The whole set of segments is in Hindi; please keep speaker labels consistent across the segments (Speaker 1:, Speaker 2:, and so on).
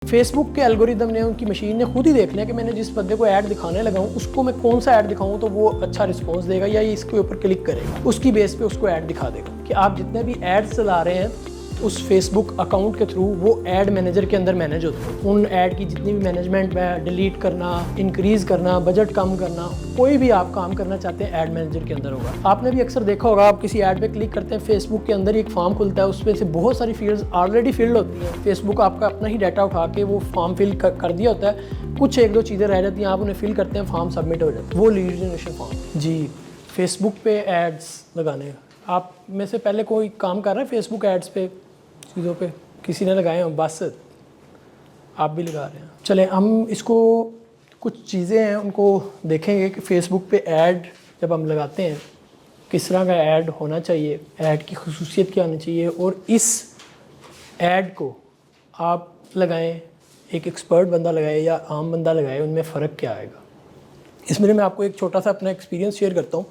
Speaker 1: फेसबुक के एल्गोरिदम ने, उनकी मशीन ने खुद ही देख लिया कि मैंने जिस बंदे को ऐड दिखाने लगा हूँ उसको मैं कौन सा ऐड दिखाऊँ तो वो अच्छा रिस्पॉन्स देगा या ये इसके ऊपर क्लिक करेगा, उसकी बेस पे उसको ऐड दिखा देगा। कि आप जितने भी ऐड चला रहे हैं उस फेसबुक अकाउंट के थ्रू वो ऐड मैनेजर के अंदर मैनेज होते हैं। उन ऐड की जितनी भी मैनेजमेंट है, डिलीट करना, इंक्रीज़ करना, बजट कम करना, कोई भी आप काम करना चाहते हैं ऐड मैनेजर के अंदर होगा। आपने भी अक्सर देखा होगा, आप किसी ऐड पे क्लिक करते हैं, फेसबुक के अंदर ही एक फॉर्म खुलता है, उसमें से बहुत सारी फील्ड्स ऑलरेडी फिल्ड होती हैं। फेसबुक आपका अपना ही डाटा उठा के वो फॉर्म फिल कर दिया होता है, कुछ एक दो चीज़ें रह जाती हैं, आप उन्हें फिल करते हैं, फॉर्म सबमिट हो जाता है, वो लीड जनरेशन फॉर्म। जी, फेसबुक पे एड्स लगाने, आप में से पहले कोई काम कर रहे हैं फेसबुक एड्स पे, चीज़ों पे किसी ने लगाए हों, बस आप भी लगा रहे हैं। चलें हम इसको कुछ चीज़ें हैं उनको देखेंगे कि फ़ेसबुक पे ऐड जब हम लगाते हैं किस तरह का ऐड होना चाहिए, ऐड की खुसूसियत क्या होनी चाहिए, और इस ऐड को आप लगाएं, एक एक्सपर्ट बंदा लगाए या आम बंदा लगाए, उनमें फ़र्क क्या आएगा। इसमें मैं आपको एक छोटा सा अपना एक्सपीरियंस शेयर करता हूँ।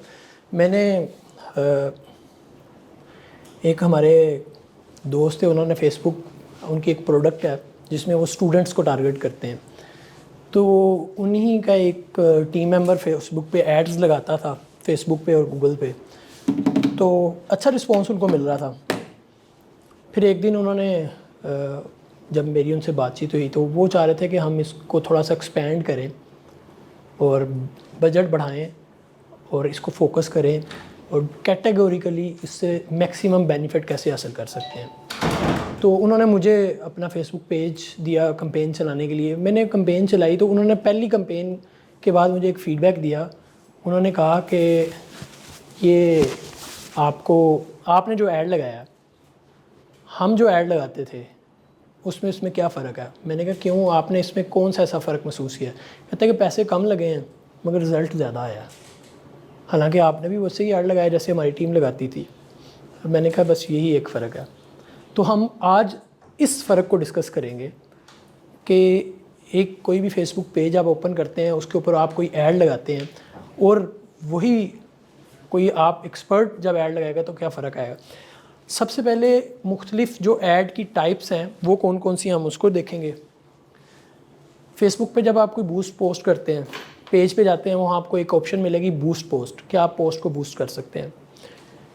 Speaker 1: मैंने एक हमारे दोस्त थे, उन्होंने फेसबुक, उनकी एक प्रोडक्ट है जिसमें वो स्टूडेंट्स को टारगेट करते हैं, तो उन्हीं का एक टीम मेंबर फेसबुक पे एड्स लगाता था, फेसबुक पे और गूगल पे, तो अच्छा रिस्पांस उनको मिल रहा था। फिर एक दिन उन्होंने जब मेरी उनसे बातचीत हुई तो वो चाह रहे थे कि हम इसको थोड़ा सा एक्सपेंड करें और बजट बढ़ाएं और इसको फोकस करें और कैटेगोरिकली इससे मैक्सिमम बेनिफिट कैसे हासिल कर सकते हैं। तो उन्होंने मुझे अपना फेसबुक पेज दिया कैंपेन चलाने के लिए। मैंने कैंपेन चलाई तो उन्होंने पहली कैंपेन के बाद मुझे एक फ़ीडबैक दिया। उन्होंने कहा कि ये आपने जो ऐड लगाया, हम जो ऐड लगाते थे उसमें इसमें क्या फ़र्क है। मैंने कहा क्यों, आपने इसमें कौन सा ऐसा फ़र्क महसूस किया। कहते हैं कि पैसे कम लगे हैं मगर रिज़ल्ट ज़्यादा आया, हालांकि आपने भी वैसे ही ऐड लगाया जैसे हमारी टीम लगाती थी। मैंने कहा बस यही एक फ़र्क है। तो हम आज इस फ़र्क को डिस्कस करेंगे कि एक कोई भी फेसबुक पेज आप ओपन करते हैं, उसके ऊपर आप कोई ऐड लगाते हैं और वही कोई आप एक्सपर्ट जब ऐड लगाएगा तो क्या फ़र्क आएगा। सबसे पहले मुख्तलिफ जो ऐड की टाइप्स हैं वो कौन कौन सी, हम उसको देखेंगे। फेसबुक पे जब आप कोई बूस्ट पोस्ट करते हैं, पेज पे जाते हैं, वहाँ आपको एक ऑप्शन मिलेगी बूस्ट पोस्ट, कि आप पोस्ट को बूस्ट कर सकते हैं।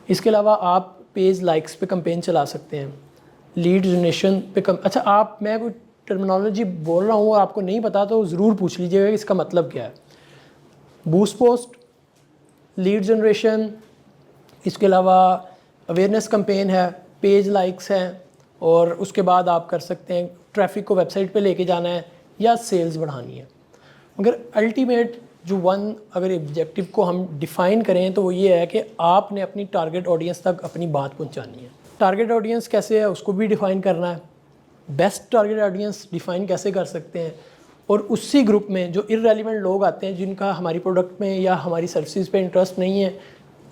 Speaker 1: इसके अलावा आप पेज लाइक्स पे कैंपेन चला सकते हैं, लीड जनरेशन पे अच्छा, मैं कोई टर्मिनोलॉजी बोल रहा हूँ और आपको नहीं पता तो ज़रूर पूछ लीजिएगा कि इसका मतलब क्या है। बूस्ट पोस्ट, लीड जनरेशन, इसके अलावा अवेयरनेस कैंपेन है, पेज लाइक्स हैं, और उसके बाद आप कर सकते हैं ट्रैफिक को वेबसाइट पे लेके जाना है या सेल्स बढ़ानी है। मगर अल्टीमेट जो अगर ऑब्जेक्टिव को हम डिफ़ाइन करें तो वो ये है कि आपने अपनी टारगेट ऑडियंस तक अपनी बात पहुंचानी है। टारगेट ऑडियंस कैसे है उसको भी डिफ़ाइन करना है। बेस्ट टारगेट ऑडियंस डिफ़ाइन कैसे कर सकते हैं, और उसी ग्रुप में जो इररेलेवेंट लोग आते हैं जिनका हमारी प्रोडक्ट में या हमारी सर्विसेज पे इंटरेस्ट नहीं है,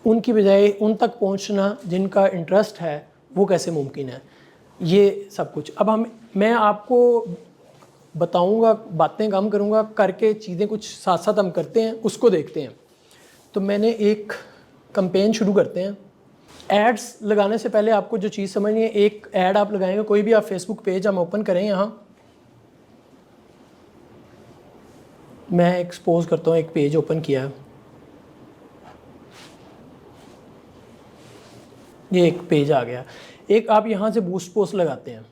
Speaker 1: उनकी बजाय उन तक पहुंचना जिनका इंटरेस्ट है, वो कैसे मुमकिन है। ये सब कुछ अब मैं आपको बताऊंगा, बातें कम करूंगा, करके चीज़ें कुछ साथ साथ हम करते हैं, उसको देखते हैं। तो मैंने एक कैंपेन शुरू करते हैं। एड्स लगाने से पहले आपको जो चीज़ समझनी है, एक ऐड आप लगाएंगे, कोई भी आप फेसबुक पेज हम ओपन करें, यहाँ मैं एक्सपोज करता हूँ, एक पेज ओपन किया है, ये एक पेज आ गया। एक आप यहाँ से बूस्ट पोस्ट लगाते हैं,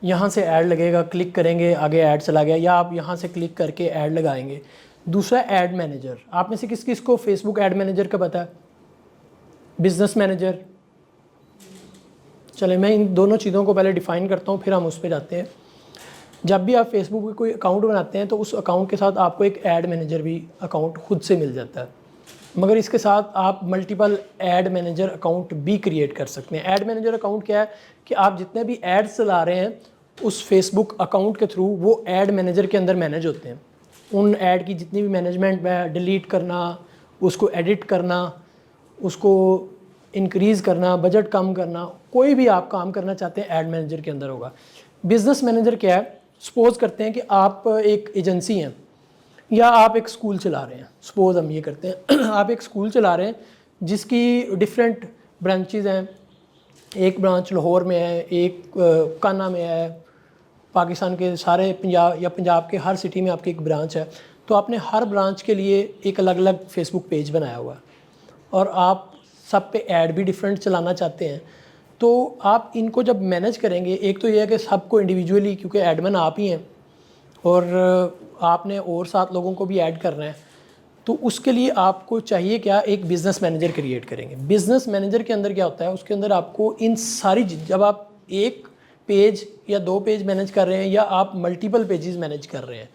Speaker 1: यहाँ से ऐड लगेगा, क्लिक करेंगे, आगे ऐड चला गया, या आप यहाँ से क्लिक करके ऐड लगाएंगे। दूसरा ऐड मैनेजर, आप में से किस किस को फेसबुक ऐड मैनेजर का पता है, बिजनेस मैनेजर। चले मैं इन दोनों चीज़ों को पहले डिफ़ाइन करता हूँ, फिर हम उस पर जाते हैं। जब भी आप फेसबुक पे कोई अकाउंट बनाते हैं तो उस अकाउंट के साथ आपको एक ऐड मैनेजर भी अकाउंट खुद से मिल जाता है, मगर इसके साथ आप मल्टीपल ऐड मैनेजर अकाउंट भी क्रिएट कर सकते हैं। ऐड मैनेजर अकाउंट क्या है कि आप जितने भी एड्स चला रहे हैं उस फेसबुक अकाउंट के थ्रू वो ऐड मैनेजर के अंदर मैनेज होते हैं। उन ऐड की जितनी भी मैनेजमेंट है, डिलीट करना, उसको एडिट करना, उसको इंक्रीज़ करना, बजट कम करना, कोई भी आप काम करना चाहते हैं ऐड मैनेजर के अंदर होगा। बिज़नेस मैनेजर क्या है, सपोज़ करते हैं कि आप एक एजेंसी हैं या आप एक स्कूल चला रहे हैं। सपोज़ हम ये करते हैं आप एक स्कूल चला रहे हैं जिसकी डिफरेंट ब्रांचेज़ हैं, एक ब्रांच लाहौर में है, एक कान्हा में है, पाकिस्तान के सारे पंजाब या पंजाब के हर सिटी में आपकी एक ब्रांच है, तो आपने हर ब्रांच के लिए एक अलग अलग फेसबुक पेज बनाया हुआ है और आप सब पे ऐड भी डिफरेंट चलाना चाहते हैं। तो आप इनको जब मैनेज करेंगे, एक तो ये है कि सबको इंडिविजुअली, क्योंकि एडमिन आप ही हैं और आपने और 7 लोगों को भी ऐड करना है, तो उसके लिए आपको चाहिए क्या, एक बिज़नेस मैनेजर क्रिएट करेंगे। बिज़नेस मैनेजर के अंदर क्या होता है, उसके अंदर आपको इन सारी, जब आप एक पेज या 2 पेज मैनेज कर रहे हैं या आप मल्टीपल पेजेस मैनेज कर रहे हैं,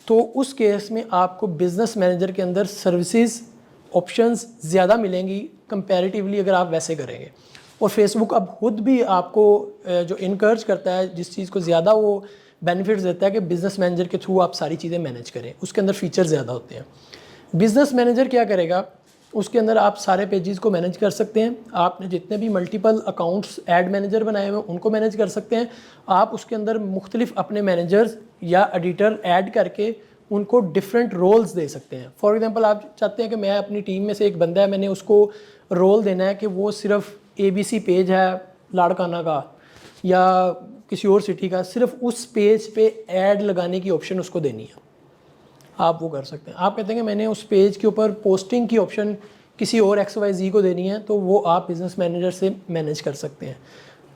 Speaker 1: तो उस केस में आपको बिज़नेस मैनेजर के अंदर सर्विसेज ऑप्शंस ज़्यादा मिलेंगी कंपैरेटिवली अगर आप वैसे करेंगे। और फेसबुक अब खुद भी आपको जो इनकरेज करता है, जिस चीज़ को ज़्यादा वो बेनिफिट्स देता है कि बिज़नेस मैनेजर के थ्रू आप सारी चीज़ें मैनेज करें, उसके अंदर फीचर ज़्यादा होते हैं। बिज़नेस मैनेजर क्या करेगा, उसके अंदर आप सारे पेजेस को मैनेज कर सकते हैं। आपने जितने भी मल्टीपल अकाउंट्स ऐड मैनेजर बनाए हुए हैं उनको मैनेज कर सकते हैं। आप उसके अंदर मुख्तलिफ अपने मैनेजर्स या एडिटर ऐड करके उनको डिफरेंट रोल्स दे सकते हैं। फॉर एग्जांपल, आप चाहते हैं कि मैं अपनी टीम में से एक बंदा है, मैंने उसको रोल देना है कि वो सिर्फ ABC पेज है लाड़काना का या किसी और सिटी का, सिर्फ उस पेज पे ऐड लगाने की ऑप्शन उसको देनी है, आप वो कर सकते हैं। आप कहते हैं कि मैंने उस पेज के ऊपर पोस्टिंग की ऑप्शन किसी और XYZ को देनी है, तो वो आप बिज़नेस मैनेजर से मैनेज कर सकते हैं।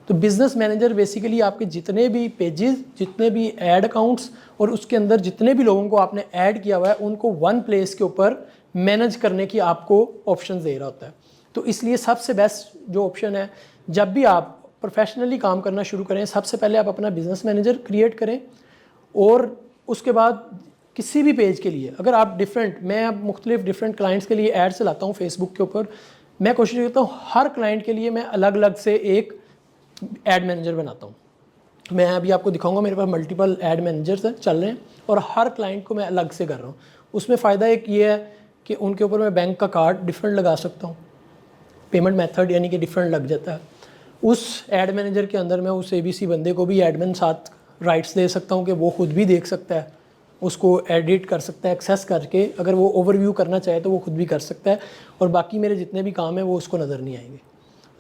Speaker 1: तो बिज़नेस मैनेजर बेसिकली आपके जितने भी पेजेस, जितने भी ऐड अकाउंट्स और उसके अंदर जितने भी लोगों को आपने ऐड किया हुआ है उनको वन प्लेस के ऊपर मैनेज करने की आपको ऑप्शन दे रहा होता है। तो इसलिए सबसे बेस्ट जो ऑप्शन है, जब भी आप प्रोफेशनली काम करना शुरू करें, सबसे पहले आप अपना बिज़नेस मैनेजर क्रिएट करें और उसके बाद किसी भी पेज के लिए अगर आप मैं अब मुख्तलिफ डिफरेंट क्लाइंट्स के लिए ऐड चलाता हूँ फेसबुक के ऊपर, मैं कोशिश करता हूँ हर क्लाइंट के लिए मैं अलग अलग से एक ऐड मैनेजर बनाता हूँ। मैं अभी आपको दिखाऊंगा, मेरे पास मल्टीपल ऐड मैनेजर्स हैं चल रहे हैं और हर क्लाइंट को मैं अलग से कर रहा हूँ। उसमें फ़ायदा एक ये है कि उनके ऊपर मैं बैंक का कार्ड डिफरेंट लगा सकता हूँ, पेमेंट मेथड यानी कि डिफरेंट लग जाता है। उस ऐड मैनेजर के अंदर मैं उस ABC बंदे को भी एडमिन साथ राइट्स दे सकता हूँ कि वो खुद भी देख सकता है, उसको एडिट कर सकता है एक्सेस करके, अगर वो ओवरव्यू करना चाहे तो वो खुद भी कर सकता है और बाकी मेरे जितने भी काम हैं वो उसको नज़र नहीं आएंगे।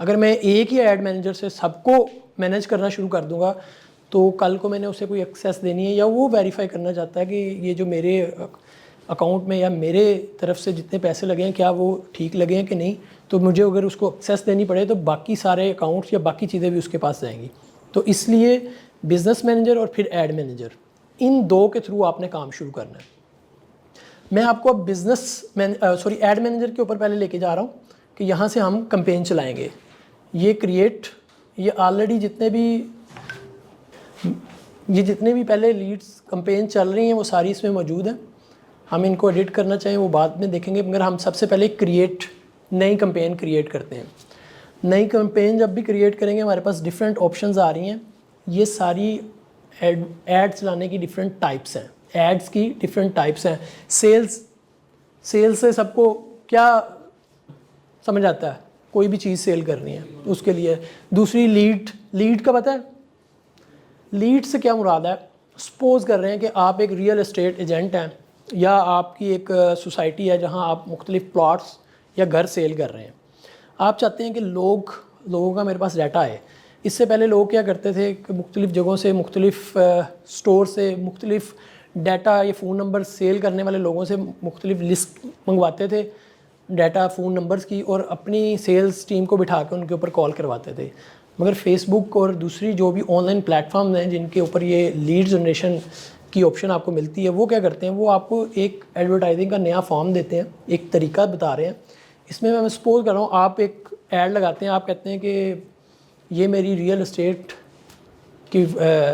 Speaker 1: अगर मैं एक ही ऐड मैनेजर से सबको मैनेज करना शुरू कर दूंगा तो कल को मैंने उसे कोई एक्सेस देनी है या वो वेरीफाई करना चाहता है कि ये जो मेरे अकाउंट में या मेरे तरफ से जितने पैसे लगे हैं क्या वो ठीक लगे हैं कि नहीं, तो मुझे अगर उसको एक्सेस देनी पड़े तो बाकी सारे अकाउंट्स या बाकी चीज़ें भी उसके पास जाएंगी। तो इसलिए बिज़नेस मैनेजर और फिर ऐड मैनेजर, इन 2 के थ्रू आपने काम शुरू करना है। मैं आपको अब ऐड मैनेजर के ऊपर पहले लेके जा रहा हूँ कि यहाँ से हम कैंपेन चलाएंगे। ये ऑलरेडी जितने भी पहले लीड्स कैंपेन चल रही हैं वो सारी इसमें मौजूद हैं। हम इनको एडिट करना चाहें वो बाद में देखेंगे, मगर हम सबसे पहले नई कैंपेन क्रिएट करते हैं। नई कैंपेन जब भी क्रिएट करेंगे हमारे पास डिफरेंट ऑप्शंस आ रही हैं। ये सारी एड चलाने की डिफरेंट टाइप्स हैं, एड्स की डिफरेंट टाइप्स हैं। सेल्स से सबको क्या समझ आता है, कोई भी चीज़ सेल करनी है उसके लिए। दूसरी लीड का पता है, लीड से क्या मुराद है। सपोज कर रहे हैं कि आप एक रियल एस्टेट एजेंट हैं या आपकी एक सोसाइटी है जहां आप मुख्तलिफ प्लॉट्स या घर सेल कर रहे हैं। आप चाहते हैं कि लोगों का मेरे पास डाटा है। इससे पहले लोग क्या करते थे कि मुख्तलिफ जगहों से, मुख्तलिफ स्टोर से मुख्तलिफ डाटा या फ़ोन नंबर सेल करने वाले लोगों से मुख्तलिफ लिस्ट मंगवाते थे डाटा, फ़ोन नंबर्स की, और अपनी सेल्स टीम को बिठा के उनके ऊपर कॉल करवाते थे। मगर फेसबुक और दूसरी जो भी ऑनलाइन प्लेटफॉर्म हैं जिनके ऊपर ये लीड जनरेशन की ऑप्शन आपको मिलती है, वो क्या करते हैं, वो आपको एक एडवर्टाइजिंग का नया फॉर्म देते हैं, एक तरीका बता रहे हैं। इसमें मैं सपोज कर रहा हूँ, आप एक ऐड लगाते हैं, आप कहते हैं कि ये मेरी रियल एस्टेट की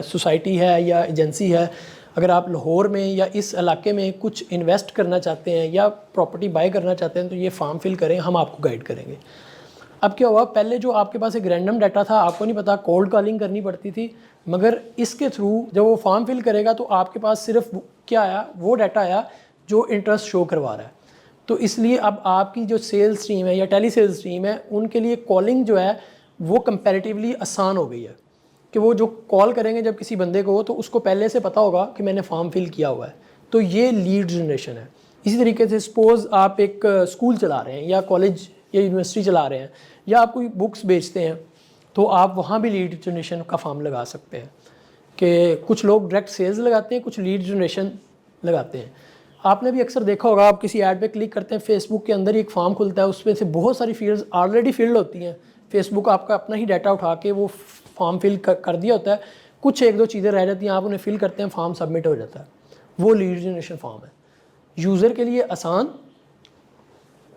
Speaker 1: सोसाइटी है या एजेंसी है, अगर आप लाहौर में या इस इलाके में कुछ इन्वेस्ट करना चाहते हैं या प्रॉपर्टी बाय करना चाहते हैं तो ये फॉर्म फिल करें, हम आपको गाइड करेंगे। अब क्या हुआ, पहले जो आपके पास एक रैंडम डाटा था, आपको नहीं पता, कोल्ड कॉलिंग करनी पड़ती थी, मगर इसके थ्रू जब वो फॉर्म फिल करेगा तो आपके पास सिर्फ क्या आया, वो डाटा आया जो इंटरेस्ट शो करवा रहा है। तो इसलिए अब आपकी जो सेल्स टीम है या टेली सेल्स टीम है उनके लिए कॉलिंग जो है वो कंपैरेटिवली आसान हो गई है कि वो जो कॉल करेंगे जब किसी बंदे को तो उसको पहले से पता होगा कि मैंने फॉर्म फिल किया हुआ है। तो ये लीड जनरेशन है। इसी तरीके से सपोज़ आप एक स्कूल चला रहे हैं या कॉलेज या यूनिवर्सिटी चला रहे हैं या आप कोई बुक्स बेचते हैं तो आप वहाँ भी लीड जनरेशन का फॉर्म लगा सकते हैं। कि कुछ लोग डायरेक्ट सेल्स लगाते हैं, कुछ लीड जनरेशन लगाते हैं। आपने भी अक्सर देखा होगा, आप किसी ऐड पे क्लिक करते हैं, फेसबुक के अंदर ही एक फॉर्म खुलता है, उसमें से बहुत सारी फील्ड्स ऑलरेडी फिल्ड होती हैं। फेसबुक आपका अपना ही डाटा उठा के वो फॉर्म फिल कर दिया होता है, कुछ एक दो चीज़ें रह जाती हैं, आप उन्हें फिल करते हैं, फॉर्म सबमिट हो जाता है। वो लीड जनरेशन फॉर्म है। यूज़र के लिए आसान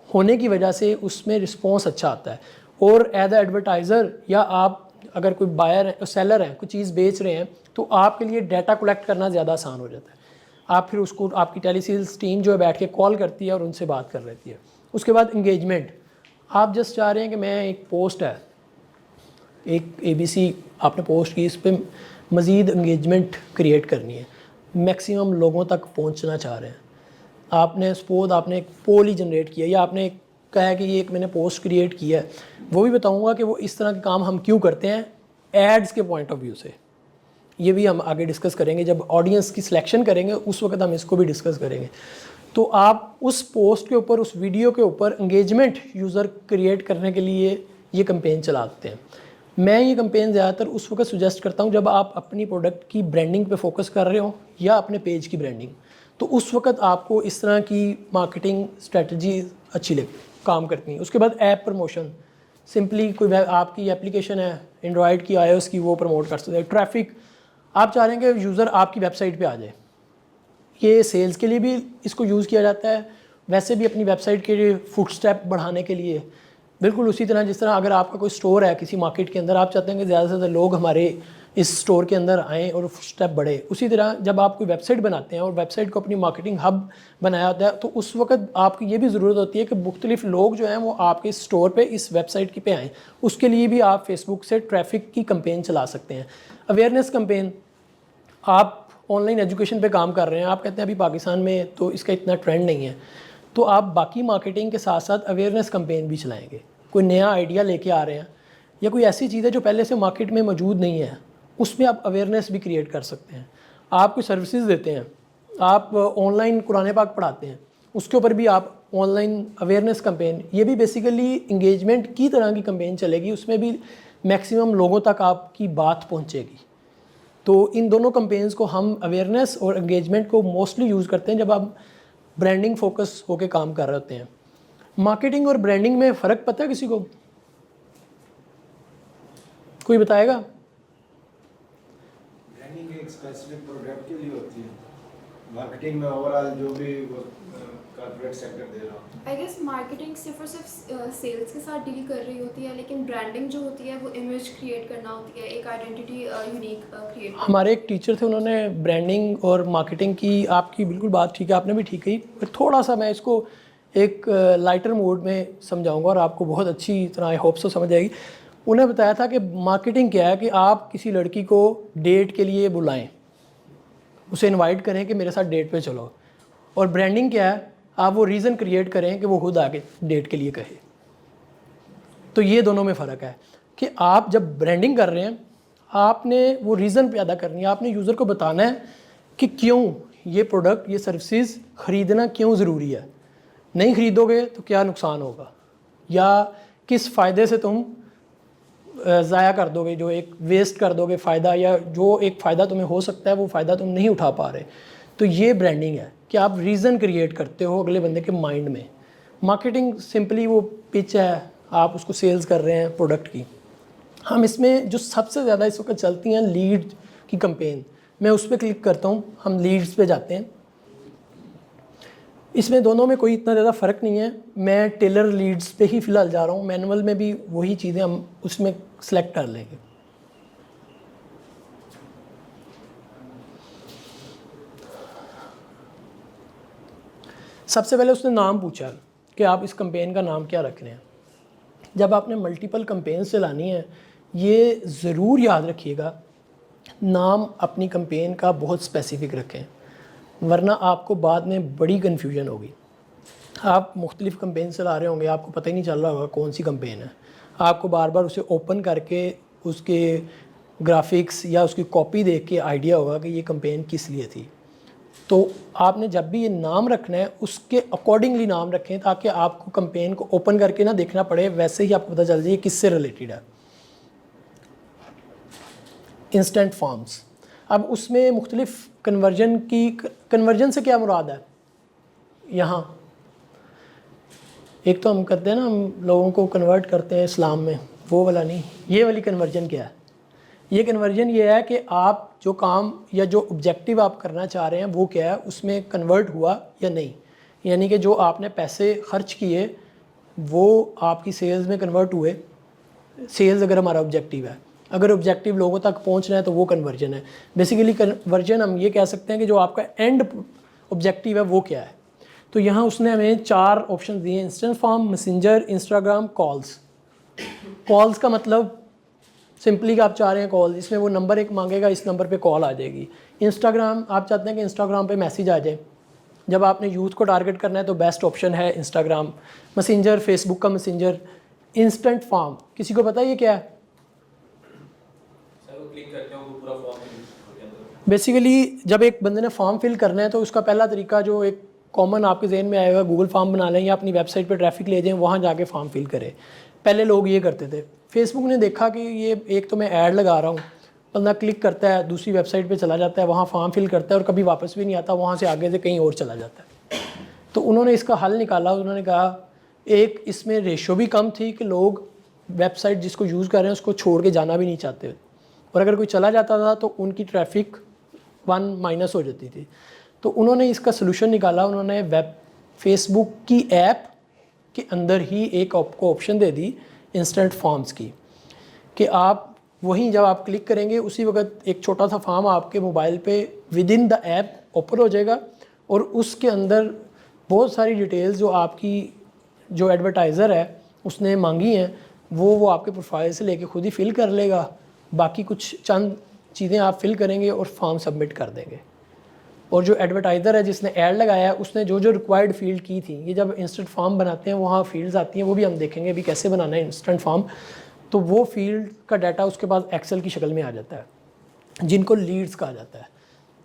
Speaker 1: होने की वजह से उसमें रिस्पॉन्स अच्छा आता है। और एज ए एडवर्टाइज़र या आप अगर कोई बायर है, सेलर है, कोई चीज़ बेच रहे हैं, तो आपके लिए डाटा कलेक्ट करना ज़्यादा आसान हो जाता है। आप फिर उसको, आपकी टेलीसेल्स टीम जो है बैठ के कॉल करती है और उनसे बात कर लेती है। उसके बाद इंगेजमेंट, आप जस्ट चाह रहे हैं कि मैं एक पोस्ट है, एक ABC आपने पोस्ट की, इस पर मज़ीद इंगेजमेंट क्रिएट करनी है, मैक्सिमम लोगों तक पहुंचना चाह रहे हैं। आपने सपोज आपने एक पोल ही जनरेट किया, या आपने कहा है कि ये एक मैंने पोस्ट क्रिएट किया है, वो भी बताऊंगा कि वो इस तरह के काम हम क्यों करते हैं एड्स के पॉइंट ऑफ व्यू से। ये भी हम आगे डिस्कस करेंगे, जब ऑडियंस की सिलेक्शन करेंगे उस वक्त हम इसको भी डिस्कस करेंगे। तो आप उस पोस्ट के ऊपर, उस वीडियो के ऊपर इंगेजमेंट यूज़र क्रिएट करने के लिए ये कैंपेन चलाते हैं। मैं ये कैंपेन ज़्यादातर उस वक्त सुजेस्ट करता हूँ जब आप अपनी प्रोडक्ट की ब्रांडिंग पे फोकस कर रहे हो या अपने पेज की ब्रांडिंग, तो उस वक्त आपको इस तरह की मार्केटिंग स्ट्रेटजी अच्छी काम करती हैं। उसके बाद ऐप प्रमोशन, सिंपली कोई आपकी एप्लीकेशन है एंड्रॉयड की, iOS की, वो प्रमोट कर सकते हैं। ट्रैफिक, आप चाह रहे हैं कि यूज़र आपकी वेबसाइट पे आ जाए, ये सेल्स के लिए भी इसको यूज़ किया जाता है, वैसे भी अपनी वेबसाइट के फुटस्टेप बढ़ाने के लिए। बिल्कुल उसी तरह जिस तरह अगर आपका कोई स्टोर है किसी मार्केट के अंदर, आप चाहते हैं कि ज़्यादा से ज़्यादा लोग हमारे इस स्टोर के अंदर आएँ और फुटस्टेप बढ़े, उसी तरह जब आप कोई वेबसाइट बनाते हैं और वेबसाइट को अपनी मार्केटिंग हब बनाया होता है, तो उस वक्त आपकी ये भी ज़रूरत होती है कि मुख्तलिफ लोग जो हैं वो आपके स्टोर पे, इस वेबसाइट की पे आएँ। उसके लिए भी आप फेसबुक से ट्रैफिक की कैंपेन चला सकते हैं। अवेयरनेस कैंपेन, आप ऑनलाइन एजुकेशन पे काम कर रहे हैं, आप कहते हैं अभी पाकिस्तान में तो इसका इतना ट्रेंड नहीं है, तो आप बाकी मार्केटिंग के साथ साथ अवेयरनेस कैंपेन भी चलाएंगे। कोई नया आइडिया लेके आ रहे हैं या कोई ऐसी चीज़ है जो पहले से मार्केट में मौजूद नहीं है, उसमें आप अवेयरनेस भी क्रिएट कर सकते हैं। आप कोई सर्विसेज देते हैं, आप ऑनलाइन कुरान पाक पढ़ाते हैं, उसके ऊपर भी आप ऑनलाइन अवेयरनेस कैंपेन, ये भी बेसिकली इंगेजमेंट की तरह की कैंपेन चलेगी, उसमें भी मैक्सिमम लोगों तक आपकी बात पहुँचेगी। तो इन दोनों कैंपेन्स को हम अवेयरनेस और एंगेजमेंट को मोस्टली यूज़ करते हैं जब आप ब्रांडिंग फोकस होकर काम कर रहे होते हैं। मार्केटिंग और ब्रांडिंग में फ़र्क पता है किसी को? कोई बताएगा?
Speaker 2: ब्रांडिंग एक स्पेसिफिक प्रोडक्ट के लिए होती है, मार्केटिंग में ओवरऑल जो भी कॉर्पोरेट सेक्टर दे रहा हूँ।
Speaker 3: आई गेस मार्केटिंग सिर्फ और सिर्फ सेल्स के साथ डील कर रही होती है, लेकिन ब्रांडिंग जो होती है वो इमेज क्रिएट करना होती है, एक आइडेंटिटी यूनिक क्रिएट।
Speaker 1: हमारे एक टीचर थे, उन्होंने ब्रांडिंग और मार्केटिंग की, आपकी बिल्कुल बात ठीक है, आपने भी ठीक कही, पर थोड़ा सा मैं इसको एक लाइटर मोड में समझाऊंगा और आपको बहुत अच्छी तरह आई होप सो समझ आएगी। उन्हें बताया था कि मार्केटिंग क्या है कि आप किसी लड़की को डेट के लिए बुलाएं, उसे इनवाइट करें कि मेरे साथ डेट पे चलो। और ब्रांडिंग क्या है, आप वो रीज़न क्रिएट करें कि वो खुद आके डेट के लिए कहे। तो ये दोनों में फ़र्क है कि आप जब ब्रांडिंग कर रहे हैं, आपने वो रीज़न पैदा करनी है, आपने यूज़र को बताना है कि क्यों ये प्रोडक्ट, ये सर्विसेज ख़रीदना क्यों ज़रूरी है। नहीं ख़रीदोगे तो क्या नुकसान होगा, या किस फ़ायदे से तुम ज़ाया कर दोगे, जो एक वेस्ट कर दोगे फ़ायदा, या जो एक फ़ायदा तुम्हें हो सकता है वो फ़ायदा तुम नहीं उठा पा रहे। तो ये ब्रांडिंग है कि आप रीज़न क्रिएट करते हो अगले बंदे के माइंड में। मार्केटिंग सिंपली वो पिच है, आप उसको सेल्स कर रहे हैं प्रोडक्ट की। हम इसमें जो सबसे ज़्यादा इस वक्त चलती हैं लीड की कैंपेन, मैं उस पर क्लिक करता हूँ, हम लीड्स पे जाते हैं। इसमें दोनों में कोई इतना ज़्यादा फ़र्क नहीं है, मैं टेलर लीड्स पे ही फ़िलहाल जा रहा हूँ, मैनुअल में भी वही चीज़ें हम उसमें सेलेक्ट कर लेंगे। सबसे पहले उसने नाम पूछा कि आप इस कैंपेन का नाम क्या रख रहे हैं। जब आपने मल्टीपल कैंपेन चलानी है, ये ज़रूर याद रखिएगा नाम अपनी कैंपेन का बहुत स्पेसिफिक रखें, वरना आपको बाद में बड़ी कन्फ्यूजन होगी। आप मुख्तलिफ़ कैंपेन चला रहे होंगे, आपको पता ही नहीं चल रहा होगा कौन सी कैंपेन है, आपको बार बार उसे ओपन करके उसके ग्राफिक्स या उसकी कॉपी देख के आइडिया होगा कि ये कैंपेन किस लिए थी। तो आपने जब भी ये नाम रखना है उसके अकॉर्डिंगली नाम रखें, ताकि आपको कैंपेन को ओपन करके ना देखना पड़े, वैसे ही आपको पता चल जाए किससे रिलेटेड है। इंस्टेंट फॉर्म्स, अब उसमें मुख्तलिफ कन्वर्जन से क्या मुराद है यहाँ? एक तो हम करते हैं ना, हम लोगों को कन्वर्ट करते हैं इस्लाम में, वो वाला नहीं। ये वाली कन्वर्जन क्या है? ये कन्वर्जन ये है कि आप जो काम या जो ऑब्जेक्टिव आप करना चाह रहे हैं वो क्या है, उसमें कन्वर्ट हुआ या नहीं। यानी कि जो आपने पैसे खर्च किए वो आपकी सेल्स में कन्वर्ट हुए। सेल्स अगर हमारा ऑब्जेक्टिव है, अगर ऑब्जेक्टिव लोगों तक पहुंचना है तो वो कन्वर्जन है। बेसिकली कन्वर्जन हम ये कह सकते हैं कि जो आपका एंड ऑब्जेक्टिव है वो क्या है। तो यहाँ उसने हमें 4 ऑप्शन दिए: instant form, messenger, Instagram, calls. Calls का मतलब सिंपली कि आप चाह रहे हैं कॉल, इसमें वो नंबर एक मांगेगा, इस नंबर पे कॉल आ जाएगी। इंस्टाग्राम, आप चाहते हैं कि इंस्टाग्राम पे मैसेज आ जाए। जब आपने यूथ को टारगेट करना है तो बेस्ट ऑप्शन है इंस्टाग्राम। मैसेंजर, फेसबुक का मैसेंजर। इंस्टेंट फॉर्म, किसी को पता है ये क्या है? बेसिकली जब एक बंदे ने फॉर्म फिल करना है तो उसका पहला तरीका जो एक कॉमन आपके जहन में आएगा, गूगल फॉर्म बना लें या अपनी वेबसाइट पे ट्रैफिक ले जाएं, वहाँ जाके फॉर्म फिल करें। पहले लोग ये करते थे। फेसबुक ने देखा कि ये एक तो मैं ऐड लगा रहा हूँ, बंदा क्लिक करता है, दूसरी वेबसाइट पे चला जाता है, वहाँ फॉर्म फिल करता है और कभी वापस भी नहीं आता, वहाँ से आगे से कहीं और चला जाता है। तो उन्होंने इसका हल निकाला। उन्होंने कहा एक इसमें रेशो भी कम थी कि लोग वेबसाइट जिसको यूज़ कर रहे हैं उसको छोड़ के जाना भी नहीं चाहते, और अगर कोई चला जाता था तो उनकी ट्रैफिक 1 माइनस हो जाती थी। तो उन्होंने इसका सलूशन निकाला। उन्होंने फेसबुक की ऐप के अंदर ही एक आपको ऑप्शन दे दी इंस्टेंट फॉर्म्स की, कि आप वहीं जब आप क्लिक करेंगे उसी वक्त एक छोटा सा फॉर्म आपके मोबाइल पे with in the app open हो जाएगा, और उसके अंदर बहुत सारी डिटेल्स जो आपकी जो एडवर्टाइज़र है उसने मांगी हैं वो आपके प्रोफाइल से लेके खुद ही फिल कर लेगा। बाकी कुछ चंद चीज़ें आप फिल करेंगे और फॉर्म सबमिट कर देंगे। और जो एडवर्टाइज़र है जिसने ऐड लगाया है उसने जो जो रिक्वायर्ड फील्ड की थी, ये जब इंस्टेंट फॉर्म बनाते हैं वहाँ फील्ड्स आती हैं, वो भी हम देखेंगे अभी कैसे बनाना है इंस्टेंट फॉर्म। तो वो फील्ड का डाटा उसके पास एक्सेल की शक्ल में आ जाता है, जिनको लीड्स कहा जाता है।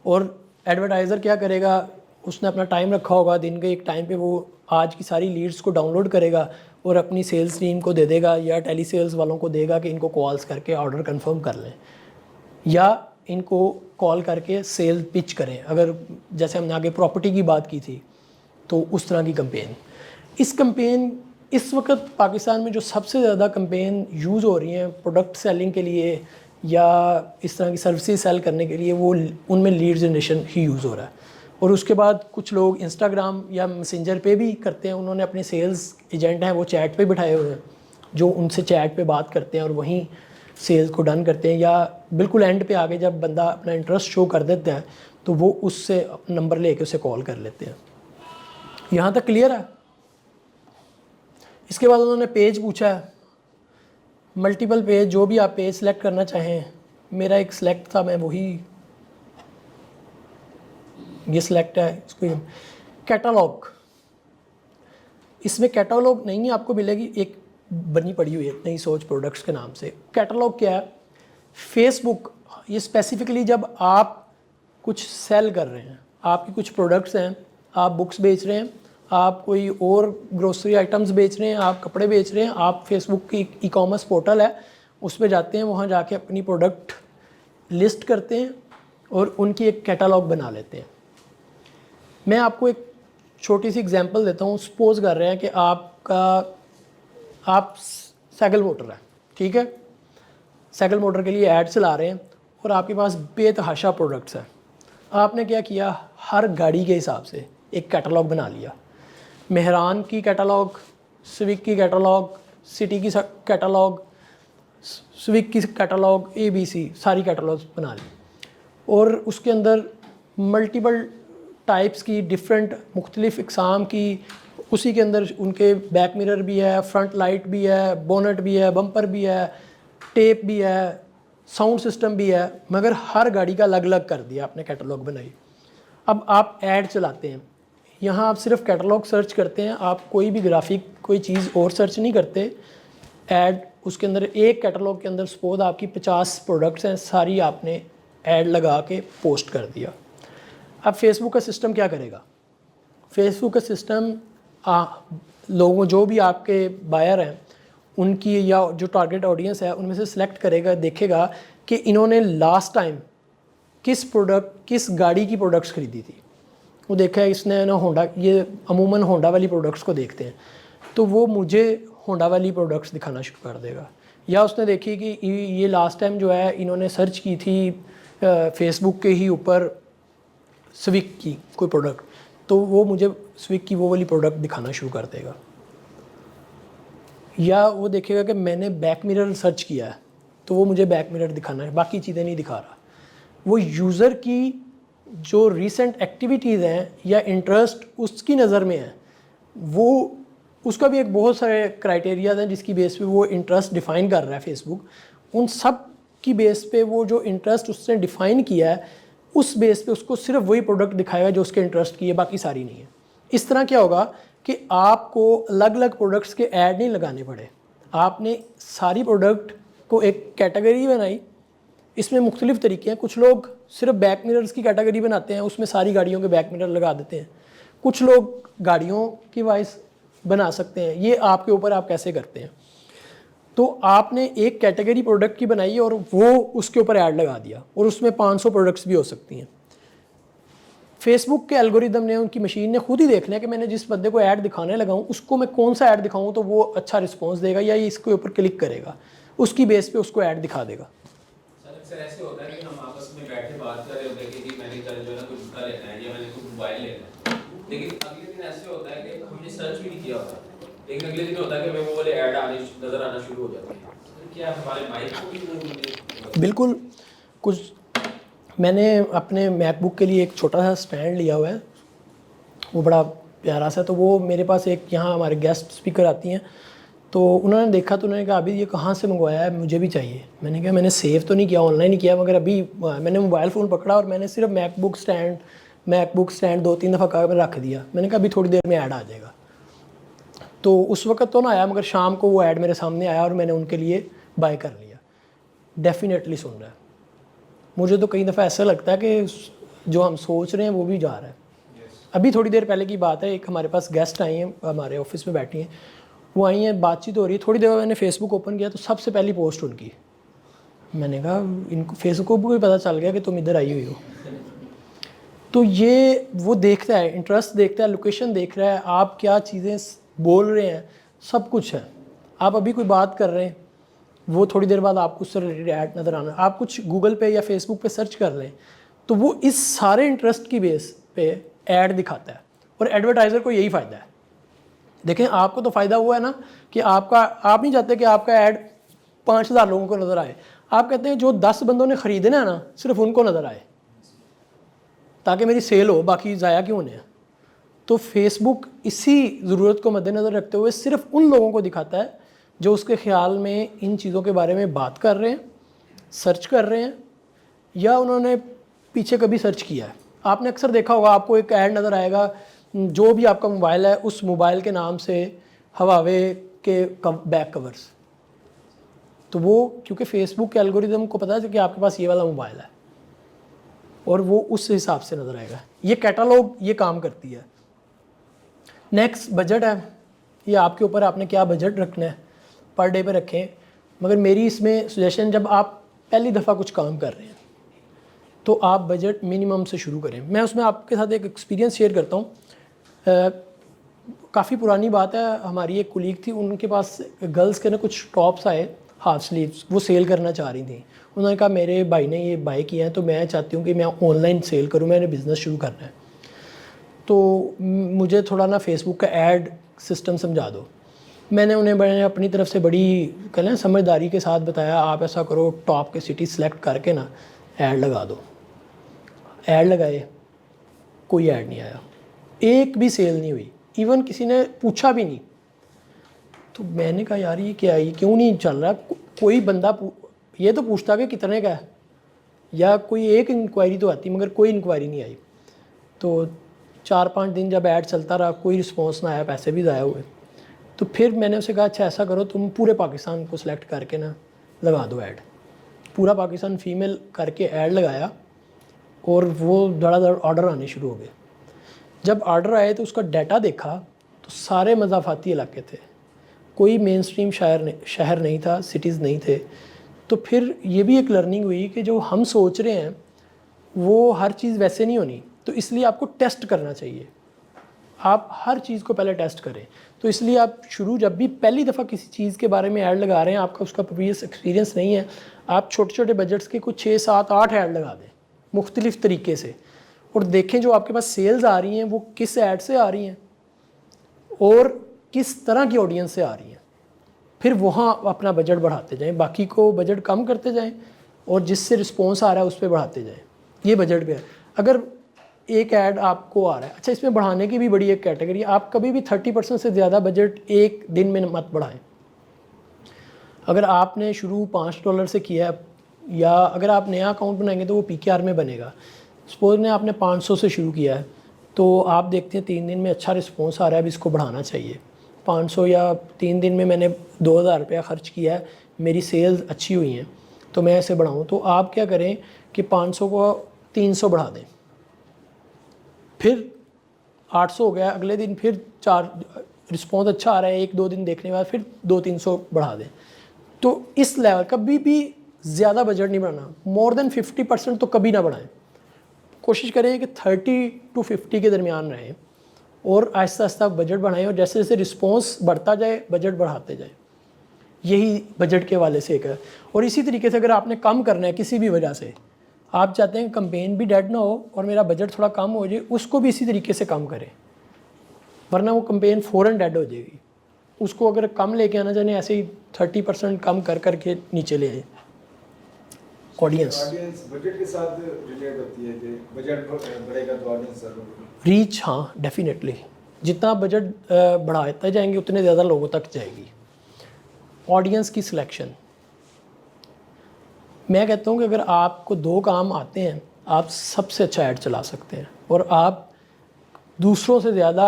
Speaker 1: और एडवर्टाइज़र क्या करेगा, उसने अपना टाइम रखा होगा, दिन के एक टाइम पे वो आज की सारी लीड्स को डाउनलोड करेगा और अपनी सेल्स टीम को दे देगा या टेली सेल्स वालों को देगा कि इनको कॉल्स करके ऑर्डर कंफर्म कर लें, या इनको कॉल करके सेल पिच करें। अगर जैसे हमने आगे प्रॉपर्टी की बात की थी तो उस तरह की कंपेन। इस वक्त पाकिस्तान में जो सबसे ज़्यादा कंपेन यूज़ हो रही हैं प्रोडक्ट सेलिंग के लिए या इस तरह की सर्विसेज सेल करने के लिए, वो उनमें लीड जनरेशन ही यूज़ हो रहा है। और उसके बाद कुछ लोग इंस्टाग्राम या मैसेंजर पे भी करते हैं। उन्होंने अपने सेल्स एजेंट हैं वो चैट पे बिठाए हुए हैं, जो उनसे चैट पे बात करते हैं और वहीं सेल्स को डन करते हैं। या बिल्कुल एंड पे आगे जब बंदा अपना इंटरेस्ट शो कर देता है तो वो उससे नंबर लेके उसे कॉल कर लेते हैं। यहाँ तक क्लियर है? इसके बाद उन्होंने पेज पूछा है, मल्टीपल पेज, जो भी आप पेज सेलेक्ट करना चाहें। मेरा एक सिलेक्ट था, मैं वही ये सिलेक्ट है। इसको कैटलॉग, इसमें कैटलॉग नहीं आपको मिलेगी, एक बनी पड़ी हुई है नई सोच प्रोडक्ट्स के नाम से। कैटलॉग क्या है? फेसबुक ये स्पेसिफिकली जब आप कुछ सेल कर रहे हैं, आपकी कुछ प्रोडक्ट्स हैं, आप बुक्स बेच रहे हैं, आप कोई और ग्रोसरी आइटम्स बेच रहे हैं, आप कपड़े बेच रहे हैं, आप फेसबुक की ई कॉमर्स पोर्टल है उस पर जाते हैं, वहाँ जाके अपनी प्रोडक्ट लिस्ट करते हैं और उनकी एक कैटलॉग बना लेते हैं। मैं आपको एक छोटी सी एग्जांपल देता हूँ। सपोज कर रहे हैं कि आप साइकिल मोटर है, ठीक है, साइकिल मोटर के लिए ऐड चला रहे हैं और आपके पास बेतहाशा प्रोडक्ट्स हैं। आपने क्या किया, हर गाड़ी के हिसाब से एक कैटलॉग बना लिया। मेहरान की कैटलॉग, स्विक की कैटलॉग, सिटी की कैटलॉग, स्विक की कैटलॉग, ABC सारी कैटलॉग्स बना ली। और उसके अंदर मल्टीपल टाइप्स की डिफरेंट मुख्तलिफ़ इक़साम की, उसी के अंदर उनके बैक मिरर भी है, फ्रंट लाइट भी है, बोनट भी है, बम्पर भी है, टेप भी है, साउंड सिस्टम भी है, मगर हर गाड़ी का अलग अलग कर दिया आपने, कैटलॉग बनाई। अब आप ऐड चलाते हैं, यहाँ आप सिर्फ कैटलॉग सर्च करते हैं, आप कोई भी ग्राफिक कोई चीज़ और सर्च नहीं करते। ऐड उसके अंदर एक कैटलॉग के अंदर सपोज आपकी 50 प्रोडक्ट्स हैं, सारी आपने ऐड लगा के पोस्ट कर दिया। अब फेसबुक का सिस्टम क्या करेगा? फेसबुक का सिस्टम लोगों जो भी आपके बायर हैं उनकी या जो टारगेट ऑडियंस है उनमें से सिलेक्ट करेगा, देखेगा कि इन्होंने लास्ट टाइम किस गाड़ी की प्रोडक्ट्स खरीदी थी। वो देखा है इसने ना होंडा, ये अमूमन होंडा वाली प्रोडक्ट्स को देखते हैं, तो वो मुझे होंडा वाली प्रोडक्ट्स दिखाना शुरू कर देगा। या उसने देखी कि ये लास्ट टाइम जो है इन्होंने सर्च की थी फेसबुक के ही ऊपर स्विक की कोई प्रोडक्ट, तो वो मुझे स्विक की वो वाली प्रोडक्ट दिखाना शुरू कर देगा। या वो देखेगा कि मैंने बैक मिरर सर्च किया है, तो वो मुझे बैक मिरर दिखाना है, बाकी चीज़ें नहीं दिखा रहा। वो यूज़र की जो रीसेंट एक्टिविटीज़ हैं या इंटरेस्ट उसकी नज़र में है, वो उसका भी एक बहुत सारे क्राइटेरियाज हैं जिसकी बेस पे वो इंटरेस्ट डिफ़ाइन कर रहा है फेसबुक। उन सब की बेस पे वो जो इंटरेस्ट उसने डिफ़ाइन किया है, उस बेस पे उसको सिर्फ वही प्रोडक्ट दिखाएगा जो उसके इंटरेस्ट की है, बाकी सारी नहीं है। इस तरह क्या होगा कि आपको अलग अलग प्रोडक्ट्स के ऐड नहीं लगाने पड़े, आपने सारी प्रोडक्ट को एक कैटेगरी बनाई। इसमें मुख्तलिफ़ तरीके हैं। कुछ लोग सिर्फ बैक मिरर्स की कैटेगरी बनाते हैं, उसमें सारी गाड़ियों के बैक मिरर लगा देते हैं। कुछ लोग गाड़ियों की वाइज बना सकते हैं, ये आपके ऊपर आप कैसे करते हैं। तो आपने एक कैटेगरी प्रोडक्ट की बनाई और वो उसके ऊपर ऐड लगा दिया, और उसमें 500 प्रोडक्ट्स भी हो सकती हैं। फेसबुक के एल्गोरिदम ने, उनकी मशीन ने खुद ही देखना है कि मैंने जिस बंदे को ऐड दिखाने लगा हूँ उसको मैं कौन सा ऐड दिखाऊँ तो वो अच्छा रिस्पॉन्स देगा या ये इसके ऊपर क्लिक करेगा, उसकी बेस पे उसको ऐड दिखा देगा।
Speaker 4: सर ऐसे होता है कि हम आपस में बैठे बात कर रहे होते हैं कि मैंने कल जो है ना कुछ जूता लेना है या मैंने कुछ मोबाइल लेना है, लेकिन अगले दिन ऐसे होता है कि हमने सर्च भी नहीं किया होता, लेकिन अगले दिन होता है कि वो वाले ऐड आने नज़र आना शुरू हो जाते हैं। क्या हमारे माइक को भी
Speaker 1: बिल्कुल। कुछ मैंने अपने मैकबुक के लिए एक छोटा सा स्टैंड लिया हुआ है, वो बड़ा प्यारा सा। तो वो मेरे पास एक यहाँ हमारे गेस्ट स्पीकर आती हैं, तो उन्होंने देखा तो उन्होंने कहा अभी ये कहाँ से मंगवाया है, मुझे भी चाहिए। मैंने कहा मैंने सेव तो नहीं किया, ऑनलाइन नहीं किया, मगर अभी मैंने मोबाइल फ़ोन पकड़ा और मैंने सिर्फ मैकबुक स्टैंड 2-3 दफ़ा कहा रख दिया। मैंने कहा अभी थोड़ी देर में ऐड आ जाएगा। तो उस वक्त तो ना आया, मगर शाम को वो ऐड मेरे सामने आया और मैंने उनके लिए बाय कर लिया। डेफिनेटली सुन रहा है। मुझे तो कई दफ़ा ऐसा लगता है कि जो हम सोच रहे हैं वो भी जा रहा है। अभी थोड़ी देर पहले की बात है, एक हमारे पास गेस्ट आई हैं, हमारे ऑफिस में बैठी हैं, वो आई हैं, बातचीत हो रही है। थोड़ी देर मैंने फेसबुक ओपन किया तो सबसे पहली पोस्ट उनकी। मैंने कहा इनको फेसबुक को भी पता चल गया कि तुम इधर आई हुई हो। तो ये वो देखता है, इंटरेस्ट देखता है, लोकेशन देख रहा है, आप क्या चीज़ें बोल रहे हैं, सब कुछ है। आप अभी कोई बात कर रहे हैं, वो थोड़ी देर बाद आपको उससे रिलेटेड ऐड नज़र आना। आप कुछ गूगल पे या फेसबुक पे सर्च कर रहे हैं, तो वो इस सारे इंटरेस्ट की बेस पे ऐड दिखाता है। और एडवर्टाइज़र को यही फ़ायदा है। देखें, आपको तो फ़ायदा हुआ है ना कि आप नहीं चाहते कि आपका ऐड 5000 लोगों को नज़र आए। आप कहते हैं जो 10 बंदों ने ख़रीदना है ना, सिर्फ उनको नज़र आए ताकि मेरी सेल हो, बाकी ज़ाया क्यों होने हैं। तो फेसबुक इसी ज़रूरत को मद्देनज़र रखते हुए सिर्फ उन लोगों को दिखाता है जो उसके ख़्याल में इन चीज़ों के बारे में बात कर रहे हैं, सर्च कर रहे हैं, या उन्होंने पीछे कभी सर्च किया है। आपने अक्सर देखा होगा, आपको एक ऐड नज़र आएगा, जो भी आपका मोबाइल है उस मोबाइल के नाम से हवावे के बैक कवर्स। तो वो क्योंकि फेसबुक के एल्गोरिदम को पता है कि आपके पास ये वाला मोबाइल है, और वो उस हिसाब से नज़र आएगा। ये कैटलॉग ये काम करती है। नेक्स्ट बजट है, ये आपके ऊपर, आपने क्या बजट रखना है, पर डे पे रखें। मगर मेरी इसमें सजेशन, जब आप पहली दफ़ा कुछ काम कर रहे हैं तो आप बजट मिनिमम से शुरू करें। मैं उसमें आपके साथ एक एक्सपीरियंस शेयर करता हूँ। काफ़ी पुरानी बात है, हमारी एक कुलीग थी, उनके पास गर्ल्स के ना कुछ टॉप्स आए हाफ स्लीव्स, वो सेल करना चाह रही थी। उन्होंने कहा मेरे भाई ने ये बाय किया है, तो मैं चाहती हूँ कि मैं ऑनलाइन सेल करूँ, मैंने बिज़नेस शुरू करना है, तो मुझे थोड़ा ना फेसबुक का ऐड सिस्टम समझा दो। मैंने अपनी तरफ से बड़ी कहना समझदारी के साथ बताया, आप ऐसा करो, टॉप के सिटी सेलेक्ट करके ना ऐड लगा दो। ऐड लगाए, कोई ऐड नहीं आया, एक भी सेल नहीं हुई, इवन किसी ने पूछा भी नहीं। तो मैंने कहा यार ये क्या है, ये क्यों नहीं चल रहा। कोई बंदा ये तो पूछता कि कितने का है, या कोई एक इंक्वायरी तो आती, मगर कोई इंक्वायरी नहीं आई। तो 4-5 दिन जब ऐड चलता रहा, कोई रिस्पॉन्स ना आया, पैसे भी ज़ाया हुए। तो फिर मैंने उसे कहा अच्छा ऐसा करो, तुम पूरे पाकिस्तान को सिलेक्ट करके ना लगा दो ऐड। पूरा पाकिस्तान फीमेल करके ऐड लगाया, और वो धड़ाधड़ ऑर्डर आने शुरू हो गए। जब ऑर्डर आए तो उसका डाटा देखा तो सारे मज़ाफ़ाती इलाके थे, कोई मेन स्ट्रीम शहर नहीं था, सिटीज़ नहीं थे। तो फिर ये भी एक लर्निंग हुई कि जो हम सोच रहे हैं वो हर चीज़ वैसे नहीं होनी, तो इसलिए आपको टेस्ट करना चाहिए। आप हर चीज़ को पहले टेस्ट करें। तो इसलिए आप जब भी पहली दफ़ा किसी चीज़ के बारे में ऐड लगा रहे हैं, आपका उसका प्रीवियस एक्सपीरियंस नहीं है, आप छोटे छोटे बजट्स के कुछ 6, 7, 8 ऐड लगा दें मुख्तलिफ़ तरीके से, और देखें जो आपके पास सेल्स आ रही हैं वो किस ऐड से आ रही हैं और किस तरह की ऑडियंस से आ रही हैं। फिर वहाँ अपना बजट बढ़ाते जाएं, बाकी को बजट कम करते जाएं और जिससे रिस्पॉन्स आ रहा है उस पर बढ़ाते जाएं। ये बजट पे है। अगर एक ऐड आपको आ रहा है, अच्छा इसमें बढ़ाने की भी बड़ी एक कैटेगरी है, आप कभी भी 30% से ज़्यादा बजट एक दिन में मत बढ़ाएं। अगर आपने शुरू $5 से किया है, या अगर आप नया अकाउंट बनाएंगे तो वो PKR में बनेगा। सपोज ने आपने 500 से शुरू किया है, तो आप देखते हैं 3 दिन में अच्छा रिस्पॉन्स आ रहा है, अब इसको बढ़ाना चाहिए। 500 या 3 दिन में मैंने 2000 रुपया खर्च किया है, मेरी सेल्स अच्छी हुई हैं, तो मैं ऐसे बढ़ाऊँ। तो आप क्या करें कि 500 को 300 बढ़ा दें, फिर 800 हो गया, अगले दिन फिर 4 रिस्पॉन्स अच्छा आ रहा है, 1-2 दिन देखने के बाद फिर 200-300 बढ़ा दें। तो इस लेवल कभी भी ज़्यादा बजट नहीं बढ़ाना, मोर देन 50% तो कभी ना बढ़ाएं। कोशिश करें कि 30 to 50 के दरमियान रहें और आहिस्ता आहिस्ता बजट बढ़ाएं, और जैसे जैसे रिस्पॉन्स बढ़ता जाए बजट बढ़ाते जाएं। यही बजट के वाले से एक है। और इसी तरीके से अगर आपने कम करना है किसी भी वजह से, आप चाहते हैं कंपेन भी डेड ना हो और मेरा बजट थोड़ा कम हो जाए, उसको भी इसी तरीके से कम करें, वरना वो कंपेन फ़ौरन डेड हो जाएगी। उसको अगर कम लेके आना चाहें, ऐसे ही 30% कम कर करके नीचे ले आए। ऑडियंस
Speaker 2: बजट के साथ रिलेट होती है कि बजट बढ़ेगा तो ऑडियंस
Speaker 1: रीच, हाँ डेफिनेटली, जितना बजट बढ़ाते जाएंगे उतने ज़्यादा लोगों तक जाएगी। ऑडियंस की सिलेक्शन, मैं कहता हूँ कि अगर आपको 2 काम आते हैं, आप सबसे अच्छा ऐड चला सकते हैं और आप दूसरों से ज़्यादा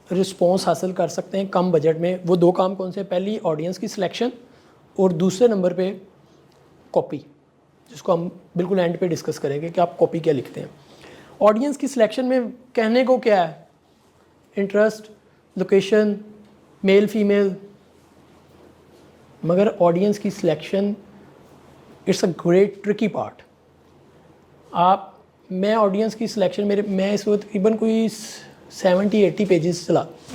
Speaker 1: रिस्पॉन्स हासिल कर सकते हैं कम बजट में। वो 2 काम कौन से? पहली ऑडियंस की सिलेक्शन, और दूसरे नंबर पे कॉपी, जिसको हम बिल्कुल एंड पे डिस्कस करेंगे कि आप कॉपी क्या लिखते हैं। ऑडियंस की सिलेक्शन में कहने को क्या है? इंटरेस्ट, लोकेशन, मेल फीमेल, मगर ऑडियंस की selection it's a great tricky part. मैं ऑडियंस की सिलेक्शन मैं इस वक्त तकरीबन कोई 70-80 पेजेस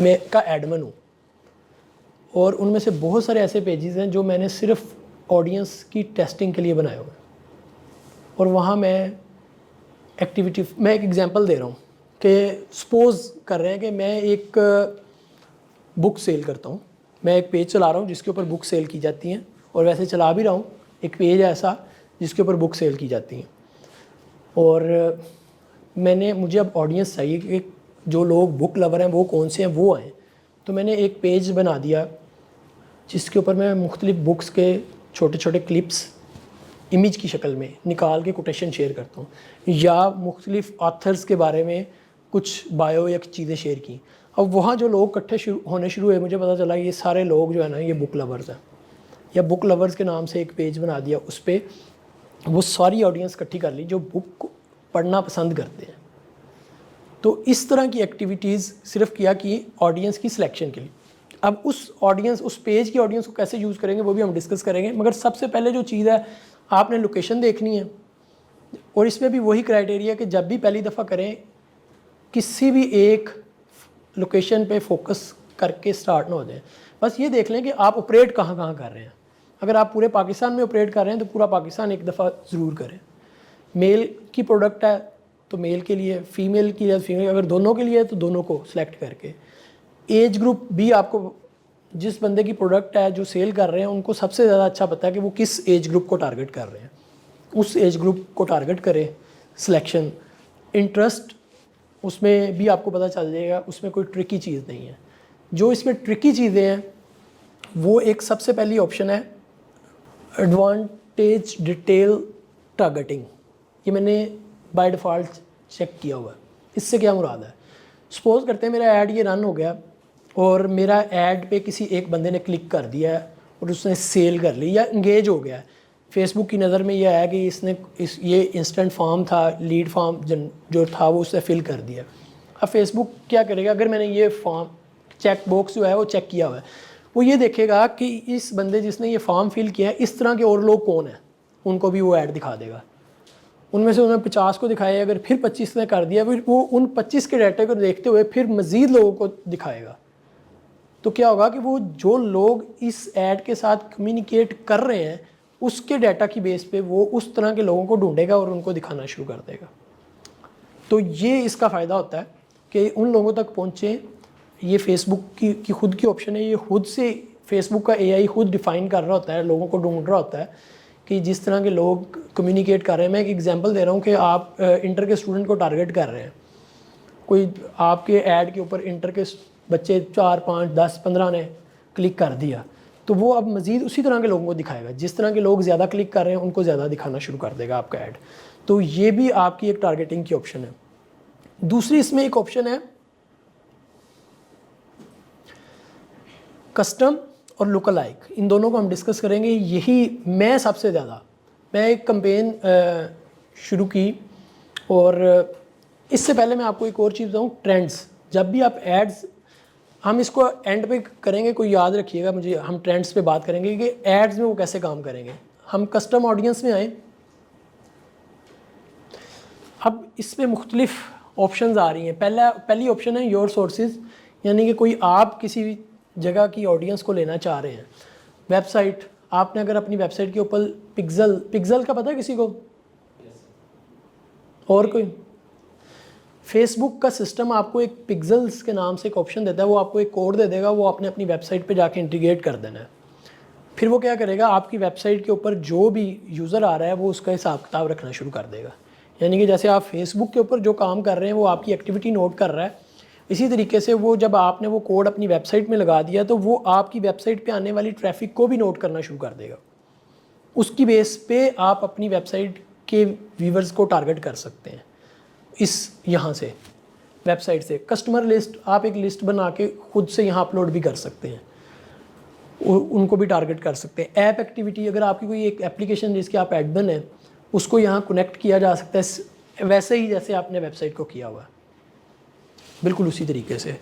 Speaker 1: मैं का एडमिन हूँ, और उनमें से बहुत सारे ऐसे पेजेस हैं जो मैंने सिर्फ ऑडियंस की टेस्टिंग के लिए बनाए हुए हैं। और वहाँ मैं एक एग्जांपल दे रहा हूँ कि सपोज़ कर रहे हैं कि मैं एक बुक सेल करता हूँ, मैं एक पेज चला रहा हूँ जिसके ऊपर बुक सेल की जाती हैं, और वैसे चला भी रहा हूँ एक पेज ऐसा जिसके ऊपर बुक सेल की जाती हैं। और मुझे अब ऑडियंस चाहिए कि जो लोग बुक लवर हैं वो कौन से हैं, वो आएँ। तो मैंने एक पेज बना दिया जिसके ऊपर मैं मुख्तलिफ बुक्स के छोटे छोटे क्लिप्स इमेज की शक्ल में निकाल के कोटेशन शेयर करता हूँ, या मुख्तलिफ ऑथर्स के बारे में कुछ बायो या चीज़ें शेयर की। अब वहाँ जो लोग इकट्ठे होने शुरू हुए, मुझे पता चला ये सारे लोग जो है ना ये बुक लवर्स हैं, या बुक लवर्स के नाम से एक पेज बना दिया, उस पर वो सारी ऑडियंस इकट्ठी कर ली जो बुक पढ़ना पसंद करते हैं। तो इस तरह की एक्टिविटीज़ सिर्फ किया कि ऑडियंस की सिलेक्शन के लिए। अब उस पेज की ऑडियंस को कैसे यूज़ करेंगे वो भी हम डिस्कस करेंगे, मगर सबसे पहले जो चीज़ है आपने लोकेशन देखनी है, और इसमें भी वही क्राइटेरिया कि जब भी पहली दफ़ा करें किसी भी एक लोकेशन पे फोकस करके स्टार्ट ना हो जाए। बस ये देख लें कि आप ऑपरेट कहाँ कर रहे हैं। अगर आप पूरे पाकिस्तान में ऑपरेट कर रहे हैं तो पूरा पाकिस्तान एक दफ़ा ज़रूर करें। मेल की प्रोडक्ट है तो मेल के लिए, फ़ीमेल की है फीमेल, अगर दोनों के लिए है तो दोनों को सिलेक्ट करके। एज ग्रुप भी आपको, जिस बंदे की प्रोडक्ट है जो सेल कर रहे हैं उनको सबसे ज़्यादा अच्छा पता है कि वो किस एज ग्रुप को टारगेट कर रहे हैं, उस एज ग्रुप को टारगेट करें। सिलेक्शन, इंटरेस्ट, उसमें भी आपको पता चल जाएगा, उसमें कोई ट्रिकी चीज़ नहीं है। जो इसमें ट्रिकी चीज़ें हैं वो एक सबसे पहली ऑप्शन है एडवांटेज डिटेल टारगेटिंग। ये मैंने बाय डिफ़ॉल्ट चेक किया हुआ है। इससे क्या मुराद है? सपोज़ करते हैं मेरा ऐड ये रन हो गया और मेरा ऐड पे किसी एक बंदे ने क्लिक कर दिया है और उसने सेल कर ली या इंगेज हो गया है। फेसबुक की नज़र में यह है कि ये इंस्टेंट फॉर्म था, लीड फॉर्म जो था वो उससे फिल कर दिया। अब फेसबुक क्या करेगा? अगर मैंने ये फॉर्म चेक बॉक्स जो है वो चेक किया हुआ है, वो ये देखेगा कि इस बंदे जिसने ये फॉर्म फिल किया है इस तरह के और लोग कौन हैं, उनको भी वो ऐड दिखा देगा। उनमें से उन्होंने 50 को दिखाया, अगर फिर 25 ने कर दिया, फिर वो उन 25 के डाटा को देखते हुए फिर मज़ीद लोगों को दिखाएगा। तो क्या होगा कि वो जो लोग इस ऐड के साथ कम्युनिकेट कर रहे हैं उसके डाटा की बेस पे वो उस तरह के लोगों को ढूंढेगा और उनको दिखाना शुरू कर देगा। तो ये इसका फ़ायदा होता है कि उन लोगों तक पहुँचें। ये फेसबुक की खुद की ऑप्शन है, ये खुद से फेसबुक का एआई खुद डिफ़ाइन कर रहा होता है, लोगों को ढूंढ रहा होता है कि जिस तरह के लोग कम्युनिकेट कर रहे हैं। मैं एक एग्जांपल दे रहा हूँ कि आप इंटर के स्टूडेंट को टारगेट कर रहे हैं, कोई आपके ऐड के ऊपर इंटर के बच्चे 4, 5, 10, 15 ने क्लिक कर दिया, तो वो अब मज़ीद उसी तरह के लोगों को दिखाएगा। जिस तरह के लोग ज़्यादा क्लिक कर रहे हैं उनको ज़्यादा दिखाना शुरू कर देगा आपका ऐड। तो ये भी आपकी एक टारगेटिंग की ऑप्शन है। दूसरी इसमें एक ऑप्शन है कस्टम और लुक अलाइक। इन दोनों को हम डिस्कस करेंगे। यही मैं सबसे ज़्यादा, मैं एक कैंपेन शुरू की, और इससे पहले मैं आपको एक और चीज़ बताऊँ, ट्रेंड्स। जब भी आप एड्स, हम इसको एंड पे करेंगे, कोई याद रखिएगा मुझे, हम ट्रेंड्स पे बात करेंगे कि एड्स में वो कैसे काम करेंगे। हम कस्टम ऑडियंस में आए। अब इसमें मुख्तलिफ ऑप्शंस आ रही हैं। पहली ऑप्शन है योर सोर्सेज, यानी कि कोई आप किसी भी जगह की ऑडियंस को लेना चाह रहे हैं। वेबसाइट, आपने अगर अपनी वेबसाइट के ऊपर पिक्सल का पता है किसी को? और कोई? फेसबुक का सिस्टम आपको एक पिक्सल्स के नाम से एक ऑप्शन देता है, वो आपको एक कोड दे देगा, वो आपने अपनी वेबसाइट पे जाके इंटीग्रेट कर देना है। फिर वो क्या करेगा, आपकी वेबसाइट के ऊपर जो भी यूज़र आ रहा है वो उसका हिसाब किताब रखना शुरू कर देगा। यानी कि जैसे आप फेसबुक के ऊपर जो काम कर रहे हैं वो आपकी एक्टिविटी नोट कर रहा है, इसी तरीके से वो जब आपने वो कोड अपनी वेबसाइट में लगा दिया तो वो आपकी वेबसाइट पे आने वाली ट्रैफिक को भी नोट करना शुरू कर देगा। उसकी बेस पे आप अपनी वेबसाइट के व्यूवर्स को टारगेट कर सकते हैं। इस यहाँ से वेबसाइट से कस्टमर लिस्ट, आप एक लिस्ट बना के खुद से यहाँ अपलोड भी कर सकते हैं, उनको भी टारगेट कर सकते हैं। ऐप एक्टिविटी, अगर आपकी कोई एक एप्लीकेशन जिसके आप एडमिन हैं उसको यहाँ कनेक्ट किया जा सकता है वैसे ही जैसे आपने वेबसाइट को किया हुआ है, बिल्कुल उसी तरीके से।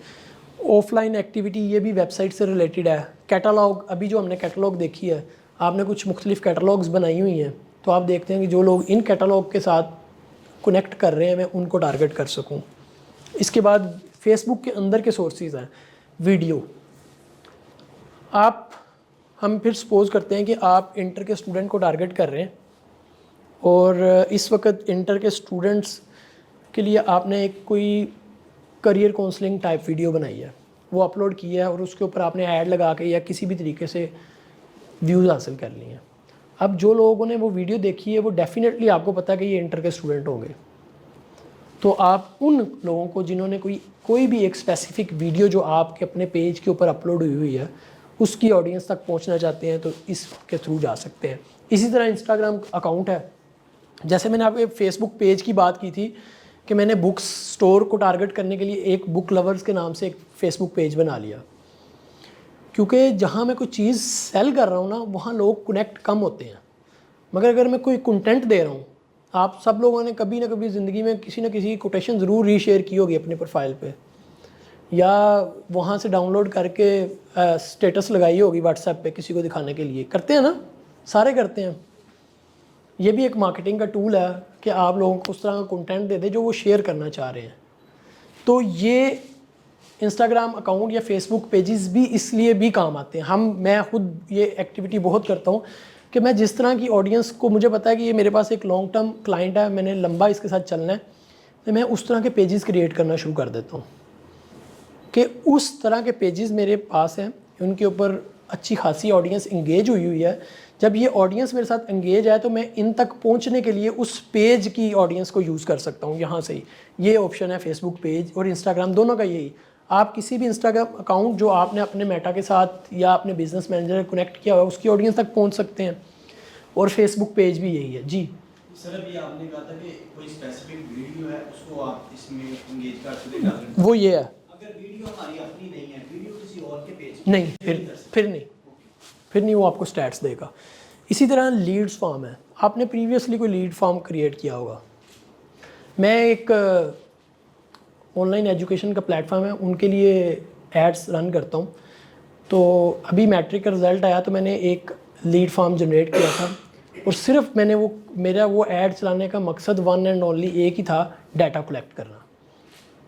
Speaker 1: ऑफलाइन एक्टिविटी, ये भी वेबसाइट से रिलेटेड है। कैटलॉग, अभी जो हमने कैटलॉग देखी है, आपने कुछ मुख्तलिफ कैटलॉग्स बनाई हुई हैं, तो आप देखते हैं कि जो लोग इन कैटलॉग के साथ कनेक्ट कर रहे हैं मैं उनको टारगेट कर सकूं। इसके बाद फेसबुक के अंदर के सोर्सेज हैं। वीडियो, हम फिर सपोज करते हैं कि आप इंटर के स्टूडेंट को टारगेट कर रहे हैं और इस वक्त इंटर के स्टूडेंट्स के लिए आपने एक कोई करियर काउंसलिंग टाइप वीडियो बनाई है, वो अपलोड की है और उसके ऊपर आपने ऐड लगा के या किसी भी तरीके से व्यूज़ हासिल कर लिए हैं। अब जो लोगों ने वो वीडियो देखी है वो डेफिनेटली आपको पता है कि ये इंटर के स्टूडेंट होंगे, तो आप उन लोगों को जिन्होंने कोई भी एक स्पेसिफिक वीडियो जो आपके अपने पेज के ऊपर अपलोड हुई है उसकी ऑडियंस तक पहुंचना चाहते हैं तो इसके थ्रू जा सकते हैं। इसी तरह इंस्टाग्राम अकाउंट है। जैसे मैंने आपके फेसबुक पेज की बात की थी कि मैंने बुक्स स्टोर को टारगेट करने के लिए एक बुक लवर्स के नाम से एक फेसबुक पेज बना लिया, क्योंकि जहाँ मैं कोई चीज़ सेल कर रहा हूँ ना वहाँ लोग कनेक्ट कम होते हैं। मगर अगर मैं कोई कंटेंट दे रहा हूँ, आप सब लोगों ने कभी ना कभी ज़िंदगी में किसी न किसी कोटेशन ज़रूर रीशेयर की होगी अपने प्रोफाइल पे, या वहाँ से डाउनलोड करके स्टेटस लगाई होगी व्हाट्सएप पे किसी को दिखाने के लिए। करते हैं ना, सारे करते हैं। ये भी एक मार्केटिंग का टूल है कि आप लोगों को उस तरह का कंटेंट दे दें जो वो शेयर करना चाह रहे हैं। तो ये इंस्टाग्राम अकाउंट या फेसबुक पेजेस भी इसलिए भी काम आते हैं। मैं खुद ये एक्टिविटी बहुत करता हूँ कि मैं जिस तरह की ऑडियंस को मुझे पता है कि ये मेरे पास एक लॉन्ग टर्म क्लाइंट है, मैंने लंबा इसके साथ चलना है, तो मैं उस तरह के पेजेस क्रिएट करना शुरू कर देता हूँ कि उस तरह के पेजेस मेरे पास हैं, उनके ऊपर अच्छी खासी ऑडियंस इंगेज हुई है। जब ये ऑडियंस मेरे साथ इंगेज है तो मैं इन तक पहुंचने के लिए उस पेज की ऑडियंस को यूज़ कर सकता हूँ यहाँ से ही। ये ऑप्शन है फेसबुक पेज और इंस्टाग्राम दोनों का यही। आप किसी भी इंस्टाग्राम अकाउंट जो आपने अपने मेटा के साथ या अपने बिजनेस मैनेजर कनेक्ट किया हुआ है उसकी ऑडियंस तक पहुँच सकते हैं, और फेसबुक पेज भी यही है। जी
Speaker 5: सर, अभी आपने कहा था कि कोई स्पेसिफिक वीडियो है उसको आप इसमें इंगेज कर सकते हैं,
Speaker 1: वो ये है।
Speaker 5: अगर वीडियो हमारी अपनी नहीं है, वीडियो किसी और के पेज
Speaker 1: नहीं, फिर नहीं वो आपको स्टैट्स देगा। इसी तरह लीड्स फॉर्म है। आपने प्रीवियसली कोई लीड फॉर्म क्रिएट किया होगा। मैं एक ऑनलाइन एजुकेशन का प्लेटफॉर्म है, उनके लिए एड्स रन करता हूँ। तो अभी मैट्रिक का रिज़ल्ट आया तो मैंने एक लीड फॉर्म जनरेट किया था और सिर्फ मेरा वो ऐड चलाने का मकसद वन एंड ओनली एक ही था, डाटा कलेक्ट करना।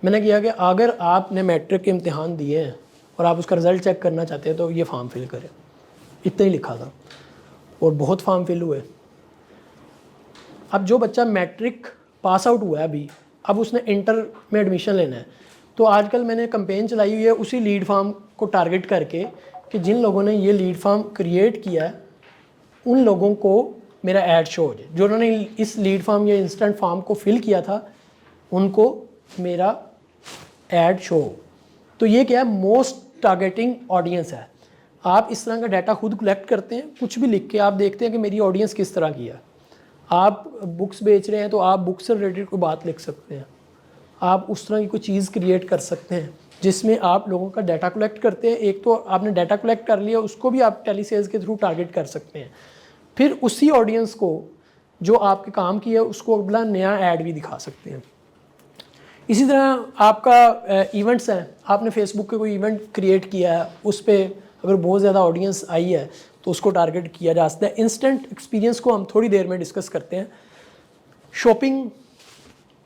Speaker 1: मैंने किया कि अगर आपने मैट्रिक के इम्तिहान दिए हैं और आप उसका रिज़ल्ट चेक करना चाहते हैं तो ये फॉर्म फिल करें, इतना ही लिखा था और बहुत फॉर्म फिल हुए। अब जो बच्चा मैट्रिक पास आउट हुआ है अभी, अब उसने इंटर में एडमिशन लेना है, तो आजकल मैंने कैंपेन चलाई हुई है उसी लीड फॉर्म को टारगेट करके कि जिन लोगों ने ये लीड फॉर्म क्रिएट किया है उन लोगों को मेरा ऐड शो हो जाए। जो उन्होंने इस लीड फॉर्म या इंस्टेंट फॉर्म को फिल किया था उनको मेरा ऐड शो हो। तो ये क्या है, मोस्ट टारगेटिंग ऑडियंस है। आप इस तरह का डाटा खुद कलेक्ट करते हैं, कुछ भी लिख के आप देखते हैं कि मेरी ऑडियंस किस तरह की है। आप बुक्स बेच रहे हैं तो आप बुक्स से रिलेटेड कोई बात लिख सकते हैं, आप उस तरह की कोई चीज़ क्रिएट कर सकते हैं जिसमें आप लोगों का डाटा कलेक्ट करते हैं। एक तो आपने डाटा कलेक्ट कर लिया, उसको भी आप टेली सेल्स के थ्रू टारगेट कर सकते हैं। फिर उसी ऑडियंस को जो आपके काम की है उसको अगला नया ऐड भी दिखा सकते हैं। इसी तरह आपका इवेंट्स हैं, आपने फेसबुक पे कोई इवेंट क्रिएट किया है, उस पर अगर बहुत ज़्यादा ऑडियंस आई है तो उसको टारगेट किया जा सकता है। इंस्टेंट एक्सपीरियंस को हम थोड़ी देर में डिस्कस करते हैं। शॉपिंग,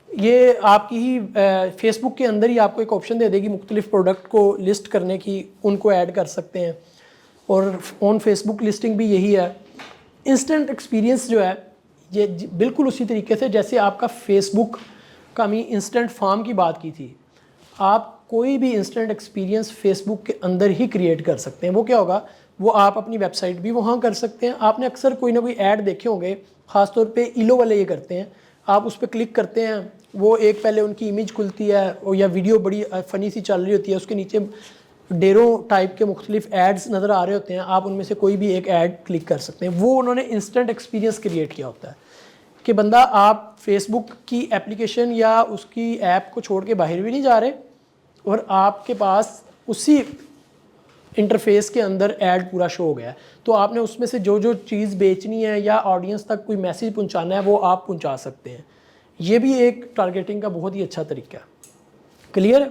Speaker 1: ये आपकी ही फेसबुक के अंदर ही आपको एक ऑप्शन दे देगी मुख्तलिफ प्रोडक्ट को लिस्ट करने की, उनको ऐड कर सकते हैं और ऑन फेसबुक लिस्टिंग भी यही है। इंस्टेंट एक्सपीरियंस जो है ये बिल्कुल उसी तरीके से जैसे आपका फेसबुक का मैं इंस्टेंट फॉर्म की बात की थी, आप कोई भी इंस्टेंट एक्सपीरियंस फेसबुक के अंदर ही क्रिएट कर सकते हैं। वो क्या होगा, वो आप अपनी वेबसाइट भी वहाँ कर सकते हैं। आपने अक्सर कोई ना कोई ऐड देखे होंगे, ख़ासतौर पे इलो वाले ये करते हैं, आप उस पर क्लिक करते हैं, वो एक पहले उनकी इमेज खुलती है और या वीडियो बड़ी फ़नी सी चल रही होती है, उसके नीचे डेरों टाइप के मुख्तलिफ एड्स नज़र आ रहे होते हैं, आप उनमें से कोई भी एक ऐड क्लिक कर सकते हैं। वो उन्होंने इंस्टेंट एक्सपीरियंस क्रिएट किया होता है कि बंदा आप फेसबुक की एप्लीकेशन या उसकी ऐप को छोड़ के बाहर भी नहीं जा रहे और आपके पास उसी इंटरफेस के अंदर ऐड पूरा शो हो गया है। तो आपने उसमें से जो जो चीज़ बेचनी है या ऑडियंस तक कोई मैसेज पहुंचाना है वो आप पहुंचा सकते हैं। ये भी एक टारगेटिंग का बहुत ही अच्छा तरीका है। क्लियर है?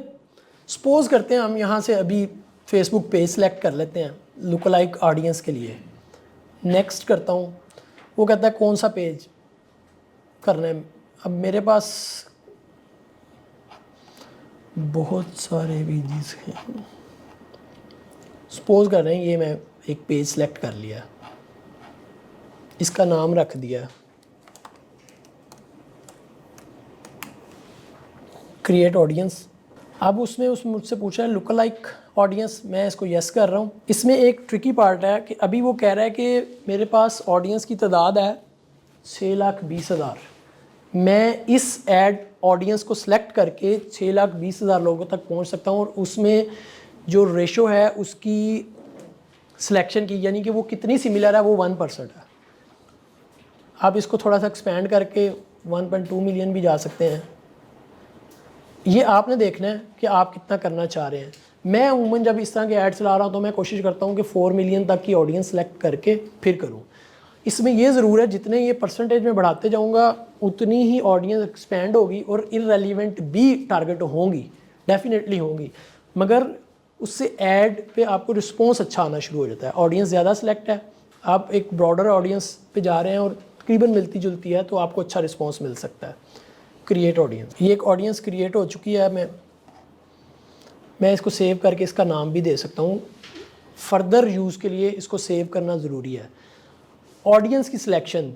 Speaker 1: सपोज करते हैं हम यहाँ से अभी फेसबुक पेज सेलेक्ट कर लेते हैं लुक लाइक ऑडियंस के लिए। नेक्स्ट करता हूँ, वो कहता है कौन सा पेज करना है। अब मेरे पास बहुत सारे पेजेस हैं, सपोज कर रहे हैं ये मैं एक पेज सेलेक्ट कर लिया, इसका नाम रख दिया क्रिएट ऑडियंस। अब उसमें मुझसे पूछा है लुक लाइक ऑडियंस, मैं इसको यस कर रहा हूँ। इसमें एक ट्रिकी पार्ट है कि अभी वो कह रहा है कि मेरे पास ऑडियंस की तादाद है 6,20,000, मैं इस ऐड ऑडियंस को सिलेक्ट करके 6,20,000 लोगों तक पहुँच सकता हूँ और उसमें जो रेशो है उसकी सिलेक्शन की, यानी कि वो कितनी सिमिलर है, वो 1% है। आप इसको थोड़ा सा एक्सपेंड करके 1.2 मिलियन भी जा सकते हैं। ये आपने देखना है कि आप कितना करना चाह रहे हैं। मैं उमूमन जब इस तरह के ऐड चला रहा हूँ तो मैं कोशिश करता हूँ कि 4 मिलियन तक की ऑडियंस सेलेक्ट करके फिर करूँ। इसमें ये ज़रूर है जितने ये परसेंटेज में बढ़ाते जाऊँगा उतनी ही ऑडियंस एक्सपेंड होगी और इररेलेवेंट भी टारगेट होंगी, डेफिनेटली होंगी, मगर उससे ऐड पे आपको रिस्पॉन्स अच्छा आना शुरू हो जाता है। ऑडियंस ज़्यादा सेलेक्ट है, आप एक ब्रॉडर ऑडियंस पे जा रहे हैं और तकरीबन मिलती जुलती है तो आपको अच्छा रिस्पॉन्स मिल सकता है। क्रिएट ऑडियंस, ये एक ऑडियंस क्रिएट हो चुकी है। मैं इसको सेव करके इसका नाम भी दे सकता हूँ। फर्दर यूज़ के लिए इसको सेव करना ज़रूरी है। ऑडियंस की सिलेक्शन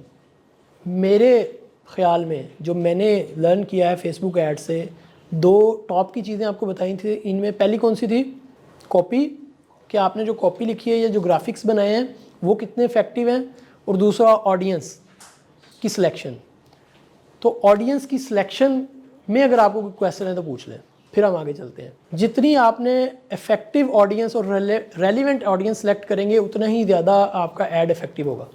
Speaker 1: मेरे ख़्याल में जो मैंने लर्न किया है फेसबुक ऐड से, 2 टॉप की चीज़ें आपको बताई थी। इनमें पहली कौन सी थी? कॉपी, कि आपने जो कॉपी लिखी है या जो ग्राफिक्स बनाए हैं वो कितने इफेक्टिव हैं, और दूसरा ऑडियंस की सिलेक्शन। तो ऑडियंस की सिलेक्शन में अगर आपको कोई क्वेश्चन है तो पूछ लें, फिर हम आगे चलते हैं। जितनी आपने इफेक्टिव ऑडियंस और रेलिवेंट ऑडियंस सेलेक्ट करेंगे उतना ही ज़्यादा आपका ऐड इफेक्टिव होगा।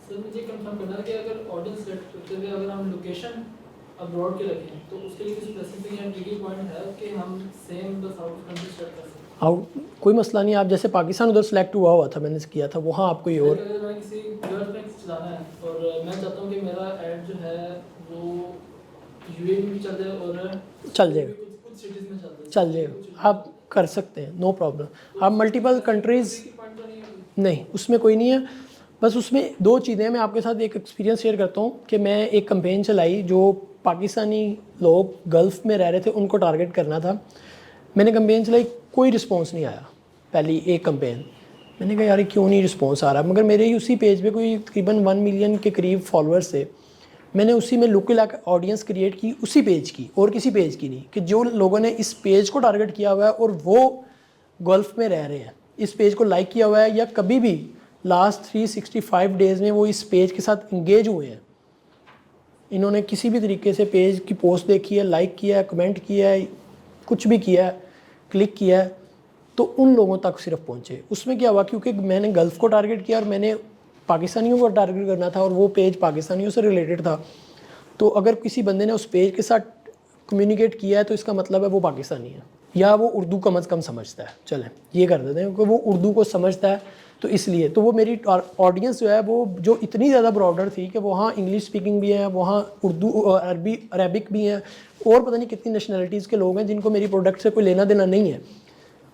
Speaker 6: सर मुझे कंफर्म करना है कि अगर ऑडियंस सेलेक्ट करते हुए अगर हम लोकेशन अब्रॉड के रखें तो उसके लिए कोई स्पेसिफिक एंड ट्रिकी पॉइंट है कि हम सेम बस आउट कंट्री सेलेक्ट कर सकते हैं?
Speaker 1: आउट कोई मसला नहीं। आप जैसे पाकिस्तान उधर सेलेक्ट हुआ था, मैंने किया था, वहाँ आपको ये और
Speaker 6: अगर मैं किसी यूएस में चलाना है और मैं चाहता हूँ कि मेरा ऐड जो है वो यूएई में भी चल जाए और
Speaker 1: चल जाएगा,
Speaker 6: कुछ सिटीज़ में
Speaker 1: चल जाएगा, आप कर सकते हैं, नो प्रॉब्लम। आप मल्टीपल कंट्रीज़ नहीं, उसमें कोई नहीं है। बस उसमें दो चीज़ें हैं। मैं आपके साथ एक एक्सपीरियंस शेयर करता हूँ कि मैं एक कैंपेन चलाई जो पाकिस्तानी लोग गल्फ़ में रह रहे थे, उनको टारगेट करना था। मैंने कैंपेन चलाई, कोई रिस्पॉन्स नहीं आया। पहली एक कैंपेन, मैंने कहा यार ये क्यों नहीं रिस्पॉन्स आ रहा, मगर मेरे ही उसी पेज पे कोई तकरीबन 1 मिलियन के करीब फॉलोअर्स थे। मैंने उसी में लुक लाइक ऑडियंस क्रिएट की, उसी पेज की, और किसी पेज की नहीं, कि जो लोगों ने इस पेज को टारगेट किया हुआ है और वो गल्फ़ में रह रहे हैं, इस पेज को लाइक किया हुआ है, या कभी भी लास्ट 365 डेज़ में वो इस पेज के साथ इंगेज हुए हैं, इन्होंने किसी भी तरीके से पेज की पोस्ट देखी है, लाइक किया है, कमेंट किया है, कुछ भी किया है, क्लिक किया है, तो उन लोगों तक सिर्फ पहुँचे। उसमें क्या हुआ, क्योंकि मैंने गल्फ़ को टारगेट किया और मैंने पाकिस्तानियों को टारगेट करना था और वो पेज पाकिस्तानियों से रिलेटेड था, तो अगर किसी बंदे ने उस पेज के साथ कम्युनिकेट किया है तो इसका मतलब है वो पाकिस्तानी है, या वो उर्दू कम अज़ कम समझता है। चलें ये कर देते हैं कि वो उर्दू को समझता है, तो इसलिए तो वो मेरी ऑडियंस जो है वो जो इतनी ज़्यादा ब्रॉडर थी कि वहाँ इंग्लिश स्पीकिंग भी है, वहाँ उर्दू अरबिक भी हैं, और पता नहीं कितनी नेशनलिटीज़ के लोग हैं जिनको मेरी प्रोडक्ट से कोई लेना देना नहीं है,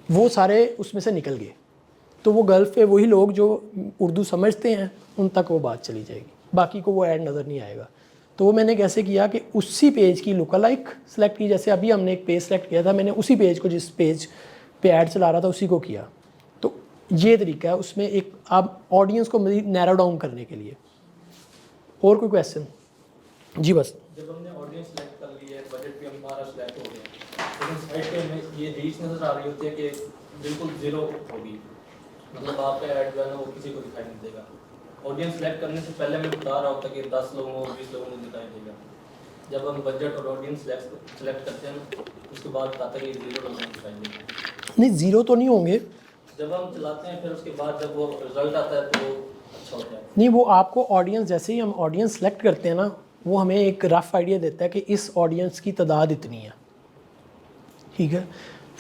Speaker 1: वो सारे उसमें से निकल गए। तो वो गल्फ़ पे वही लोग जो उर्दू समझते हैं उन तक वो बात चली जाएगी, बाकी को वो ऐड नज़र नहीं आएगा। तो वो मैंने कैसे किया कि उसी पेज की लुक लाइक सेलेक्ट की, जैसे अभी हमने एक पेज सेलेक्ट किया था, मैंने उसी पेज को, जिस पेज पे ऐड चला रहा था उसी को किया। तो ये तरीका है उसमें एक आप ऑडियंस को मज़ीद नैरो डाउन करने के लिए। और कोई क्वेश्चन? जी बस।
Speaker 6: जब हमने ऑडियंस सेलेक्ट कर ली है, बजट भी हमारा सेलेक्ट हो गया, लेकिन साइड पे हमें ये रीच नज़र आ रही होती है कि बिल्कुल ज़ीरो होगी, मतलब आपका ऐड जो है ना वो किसी को दिखाई नहीं देगा। ऑडियंस सेलेक्ट करने से पहले मैं बता रहा होता कि 10 लोगों को 20 लोगों को दिखाई देगा। जब हम बजट और ऑडियंस सेलेक्ट करते हैं ना, उसके बाद आता है कि 0 लोगों को दिखाई देगा।
Speaker 1: नहीं, ज़ीरो तो नहीं होंगे।
Speaker 6: जब हम चलाते हैं फिर उसके बाद जब वो रिजल्ट आता है तो वो अच्छा होता है।
Speaker 1: नहीं, वो आपको ऑडियंस, जैसे ही हम ऑडियंस सेलेक्ट करते हैं ना, वो हमें एक रफ़ आइडिया देता है कि इस ऑडियंस की तादाद इतनी है, ठीक है।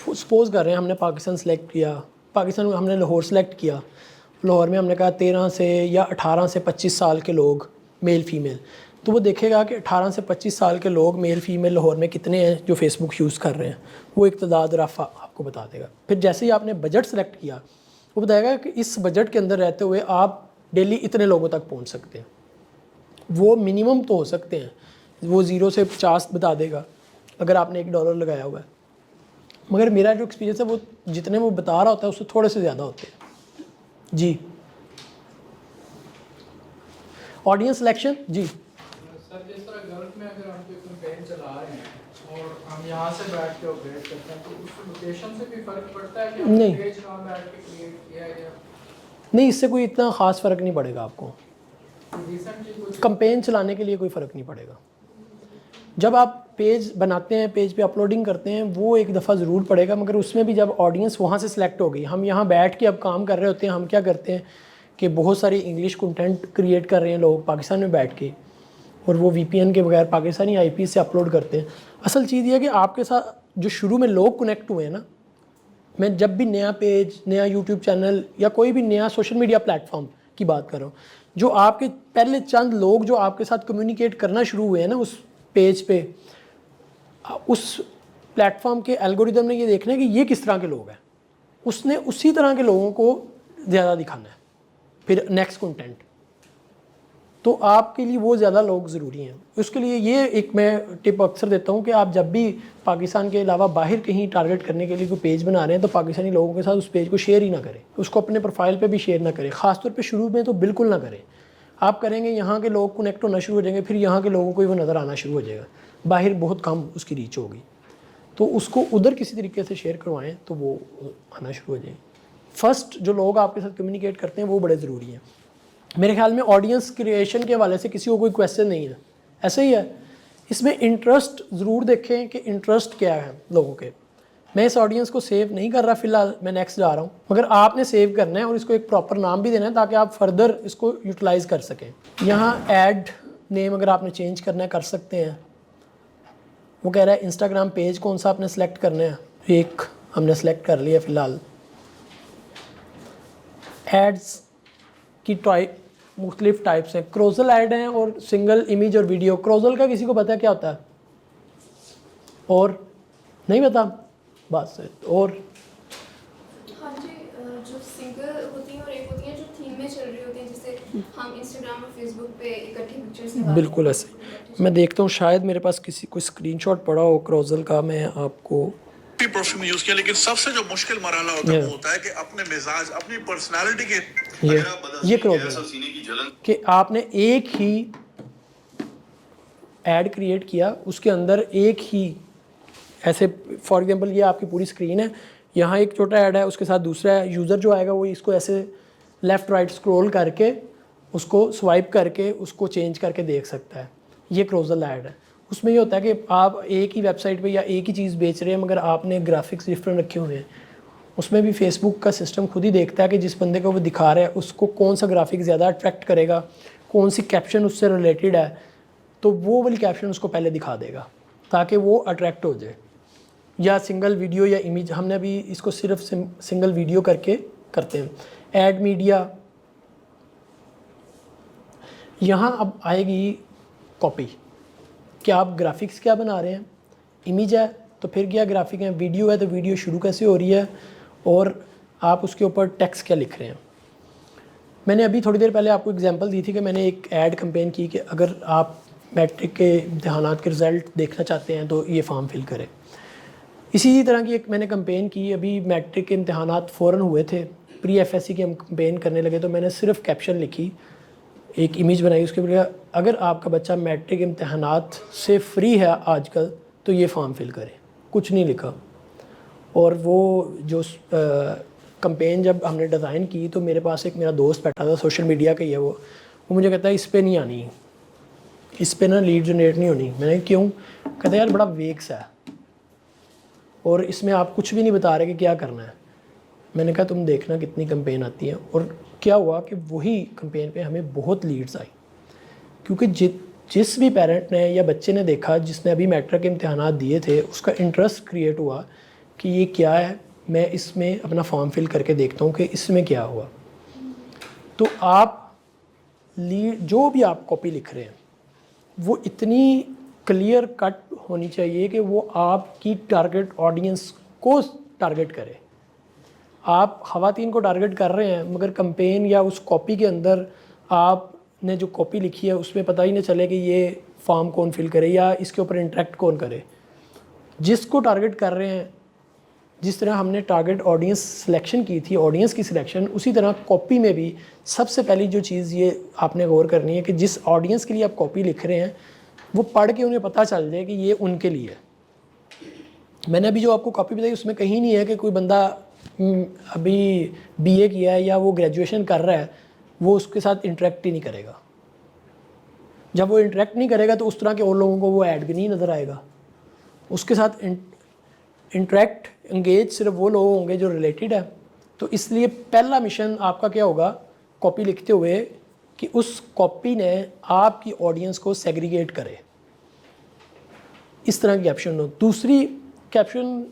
Speaker 1: सपोज़ कर रहे हैं हमने पाकिस्तान सेलेक्ट किया, पाकिस्तान में हमने लाहौर सेलेक्ट किया, लाहौर में हमने कहा 13 से या 18 से 25 साल के लोग मेल फ़ीमेल, तो वो देखेगा कि 18 से 25 साल के लोग मेल फ़ीमेल लाहौर में कितने हैं जो फेसबुक यूज़ कर रहे हैं, वो एक तादाद रफ़ आपको बता देगा। फिर जैसे ही आपने बजट सेलेक्ट किया, वो बताएगा कि इस बजट के अंदर रहते हुए आप डेली इतने लोगों तक पहुँच सकते हैं। वो मिनिमम तो हो सकते हैं, वो 0 से 50 बता देगा अगर आपने $1 लगाया हुआ है, मगर मेरा जो एक्सपीरियंस है वो जितने वो बता रहा होता है उससे थोड़े से ज़्यादा होते हैं। जी, ऑडियंस सिलेक्शन। जी
Speaker 6: सर, जिस तरह गल्फ में अगर हम कोई कैंपेन चला रहे हैं और हम यहाँ से बैठ के ऑपरेट करते हैं, तो उस लोकेशन से भी फ़र्क पड़ता है कि हमने
Speaker 1: नहीं।
Speaker 6: पेज कहाँ बैठ के क्रिएट किया है या
Speaker 1: नहीं, इससे कोई इतना ख़ास फ़र्क नहीं पड़ेगा आपको।
Speaker 6: रिसेंटली कुछ
Speaker 1: कैंपेन चलाने के लिए कोई फ़र्क नहीं पड़ेगा। जब आप पेज बनाते हैं, पेज पे अपलोडिंग करते हैं, वो एक दफ़ा ज़रूर पड़ेगा, मगर उसमें भी जब ऑडियंस वहाँ से सिलेक्ट हो गई, हम यहाँ बैठ के अब काम कर रहे होते हैं, हम क्या करते हैं कि बहुत सारी इंग्लिश कंटेंट क्रिएट कर रहे हैं लोग पाकिस्तान में बैठ के, और वो VPN के बगैर पाकिस्तानी IP से अपलोड करते हैं। असल चीज़ ये है कि आपके साथ जो शुरू में लोग कनेक्ट हुए हैं ना, मैं जब भी नया पेज, नया यूट्यूब चैनल या कोई भी नया सोशल मीडिया प्लेटफॉर्म की बात कर रहा हूँ, जो आपके पहले चंद लोग जो आपके साथ कम्युनिकेट करना शुरू हुए हैं ना उस पेज पे, उस प्लेटफॉर्म के एल्गोरिदम ने ये देखना है कि ये किस तरह के लोग हैं, उसने उसी तरह के लोगों को ज़्यादा दिखाना है फिर नेक्स्ट कंटेंट। तो आपके लिए वो ज़्यादा लोग ज़रूरी हैं। उसके लिए ये एक मैं टिप अक्सर देता हूँ कि आप जब भी पाकिस्तान के अलावा बाहर कहीं टारगेट करने के लिए कोई पेज बना रहे हैं, तो पाकिस्तानी लोगों के साथ उस पेज को शेयर ही ना करें, उसको अपने प्रोफाइल पे भी शेयर ना करें, ख़ासतौर पे शुरू में तो बिल्कुल ना करें। आप करेंगे, यहाँ के लोग कनेक्ट होना शुरू हो जाएंगे, फिर यहाँ के लोगों को ही वो नज़र आना शुरू हो जाएगा, बाहर बहुत कम उसकी रीच होगी। तो उसको उधर किसी तरीके से शेयर करवाएं तो वो आना शुरू हो जाएगी। फ़र्स्ट जो लोग आपके साथ कम्युनिकेट करते हैं वो बड़े ज़रूरी हैं। मेरे ख्याल में ऑडियंस क्रिएशन के हवाले से किसी को कोई क्वेश्चन नहीं है, ऐसा ही है। इसमें इंटरेस्ट ज़रूर देखें कि इंटरेस्ट क्या है लोगों के। मैं इस ऑडियंस को सेव नहीं कर रहा फ़िलहाल, मैं नेक्स्ट जा रहा हूँ, मगर आपने सेव करना है और इसको एक प्रॉपर नाम भी देना है ताकि आप फर्दर इसको यूटिलाइज़ कर सकें। यहाँ ऐड नेम अगर आपने चेंज करना है कर सकते हैं। वो कह रहा है इंस्टाग्राम पेज कौन सा आपने सेलेक्ट करना है, एक हमने सेलेक्ट कर लिया फ़िलहाल। एड्स की टाइप मुख्तलिफ टाइप्स हैं, क्रोजल ऐड हैं और सिंगल इमेज और वीडियो। क्रोजल का किसी को पता है क्या होता है? और नहीं पता? बस और
Speaker 3: हाँ जी, जो सिंगल होती हैं और एक होती हैं जो थीम में में चल रही होती हैं, जैसे हम इंस्टाग्राम और फेसबुक पे इकट्ठी पिक्चर्स लगाते हैं।
Speaker 1: बिल्कुल ऐसे मैं देखता हूँ, शायद मेरे पास किसी कोई स्क्रीनशॉट पड़ा हो क्रोजल का, मैं आपको
Speaker 7: परफ्यूम यूज किया, लेकिन सबसे जो मुश्किल मरहला होता है वो होता है कि अपने मिजाज, अपनी पर्सनालिटी के अगर आप बदल
Speaker 1: ये
Speaker 7: सकें,
Speaker 1: क्रोजल
Speaker 7: ऐसा सीने की जलन
Speaker 1: कि आपने एक ही ऐड क्रिएट किया, उसके अंदर एक ही ऐसे, फॉर एग्जांपल ये आपकी पूरी स्क्रीन है, यहाँ एक छोटा ऐड है, उसके साथ दूसरा है, यूज़र जो आएगा वो इसको ऐसे लेफ़्ट राइट स्क्रॉल करके उसको स्वाइप करके उसको चेंज करके देख सकता है। ये क्रोजल ऐड है। उसमें ये होता है कि आप एक ही वेबसाइट पे या एक ही चीज़ बेच रहे हैं मगर आपने ग्राफिक्स डिफरेंट रखे हुए हैं। उसमें भी फेसबुक का सिस्टम खुद ही देखता है कि जिस बंदे को वो दिखा रहा है उसको कौन सा ग्राफिक ज़्यादा अट्रैक्ट करेगा, कौन सी कैप्शन उससे रिलेटेड है, तो वो वाली कैप्शन उसको पहले दिखा देगा ताकि वो अट्रैक्ट हो जाए। या सिंगल वीडियो या इमेज, हमने अभी इसको सिर्फ सिंगल वीडियो करके करते हैं। ऐड मीडिया, यहाँ अब आएगी कॉपी कि आप ग्राफिक्स क्या बना रहे हैं, इमेज है तो फिर क्या ग्राफिक है, वीडियो है तो वीडियो शुरू कैसे हो रही है, और आप उसके ऊपर टेक्स्ट क्या लिख रहे हैं। मैंने अभी थोड़ी देर पहले आपको एग्जांपल दी थी कि मैंने एक ऐड कैंपेन की कि अगर आप मैट्रिक के इम्तहानात के रिज़ल्ट देखना चाहते हैं तो ये फॉर्म फिल करें। इसी तरह की एक मैंने कैंपेन की, अभी मैट्रिक के इम्तहानात फ़ौरन हुए थे, प्री FSC की हम कैंपेन करने लगे, तो मैंने सिर्फ कैप्शन लिखी, एक इमेज बनाई, उसके बाद अगर आपका बच्चा मैट्रिक इम्तहानात से फ्री है आजकल तो ये फॉर्म फिल करे, कुछ नहीं लिखा। और वो जो कैंपेन जब हमने डिज़ाइन की तो मेरे पास एक मेरा दोस्त बैठा था, सोशल मीडिया का ही है वो मुझे कहता है इस पर नहीं आनी, इस पर ना लीड जनरेट नहीं होनी। मैंने क्यों? कहता यार बड़ा वेग सा है और इसमें आप कुछ भी नहीं बता रहे कि क्या करना है। मैंने कहा तुम देखना कितनी कैंपेन आती हैं। और क्या हुआ कि वही कैंपेन पे हमें बहुत लीड्स आई, क्योंकि जिस भी पेरेंट ने या बच्चे ने देखा जिसने अभी मैट्रिक के इम्तहानात दिए थे, उसका इंटरेस्ट क्रिएट हुआ कि ये क्या है, मैं इसमें अपना फॉर्म फिल करके देखता हूँ कि इसमें क्या हुआ। तो आप लीड जो भी आप कॉपी लिख रहे हैं वो इतनी क्लियर कट होनी चाहिए कि वो आपकी टारगेट ऑडियंस को टारगेट करे। आप ख़वातीन को टारगेट कर रहे हैं मगर कैंपेन या उस कॉपी के अंदर आपने जो कॉपी लिखी है उसमें पता ही नहीं चले कि ये फॉर्म कौन फिल करे या इसके ऊपर इंटरेक्ट कौन करे। जिसको टारगेट कर रहे हैं, जिस तरह हमने टारगेट ऑडियंस सिलेक्शन की थी, ऑडियंस की सिलेक्शन, उसी तरह कॉपी में भी सबसे पहली जो चीज़ ये आपने गौर करनी है कि जिस ऑडियंस के लिए आप कॉपी लिख रहे हैं वो पढ़ के उन्हें पता चल जाए कि ये उनके लिए है। मैंने अभी जो आपको कॉपी बताई उसमें कहीं नहीं है कि कोई बंदा अभी BA किया है या वो ग्रेजुएशन कर रहा है वो उसके साथ इंटरेक्ट ही नहीं करेगा। जब वो इंटरेक्ट नहीं करेगा तो उस तरह के और लोगों को वो ऐड भी नहीं नज़र आएगा। उसके साथ इंटरेक्ट एंगेज सिर्फ वो लोग होंगे जो रिलेटेड है। तो इसलिए पहला मिशन आपका क्या होगा कॉपी लिखते हुए कि उस कॉपी ने आपकी ऑडियंस को सेग्रीगेट करे, इस तरह की कैप्शन हो। दूसरी कैप्शन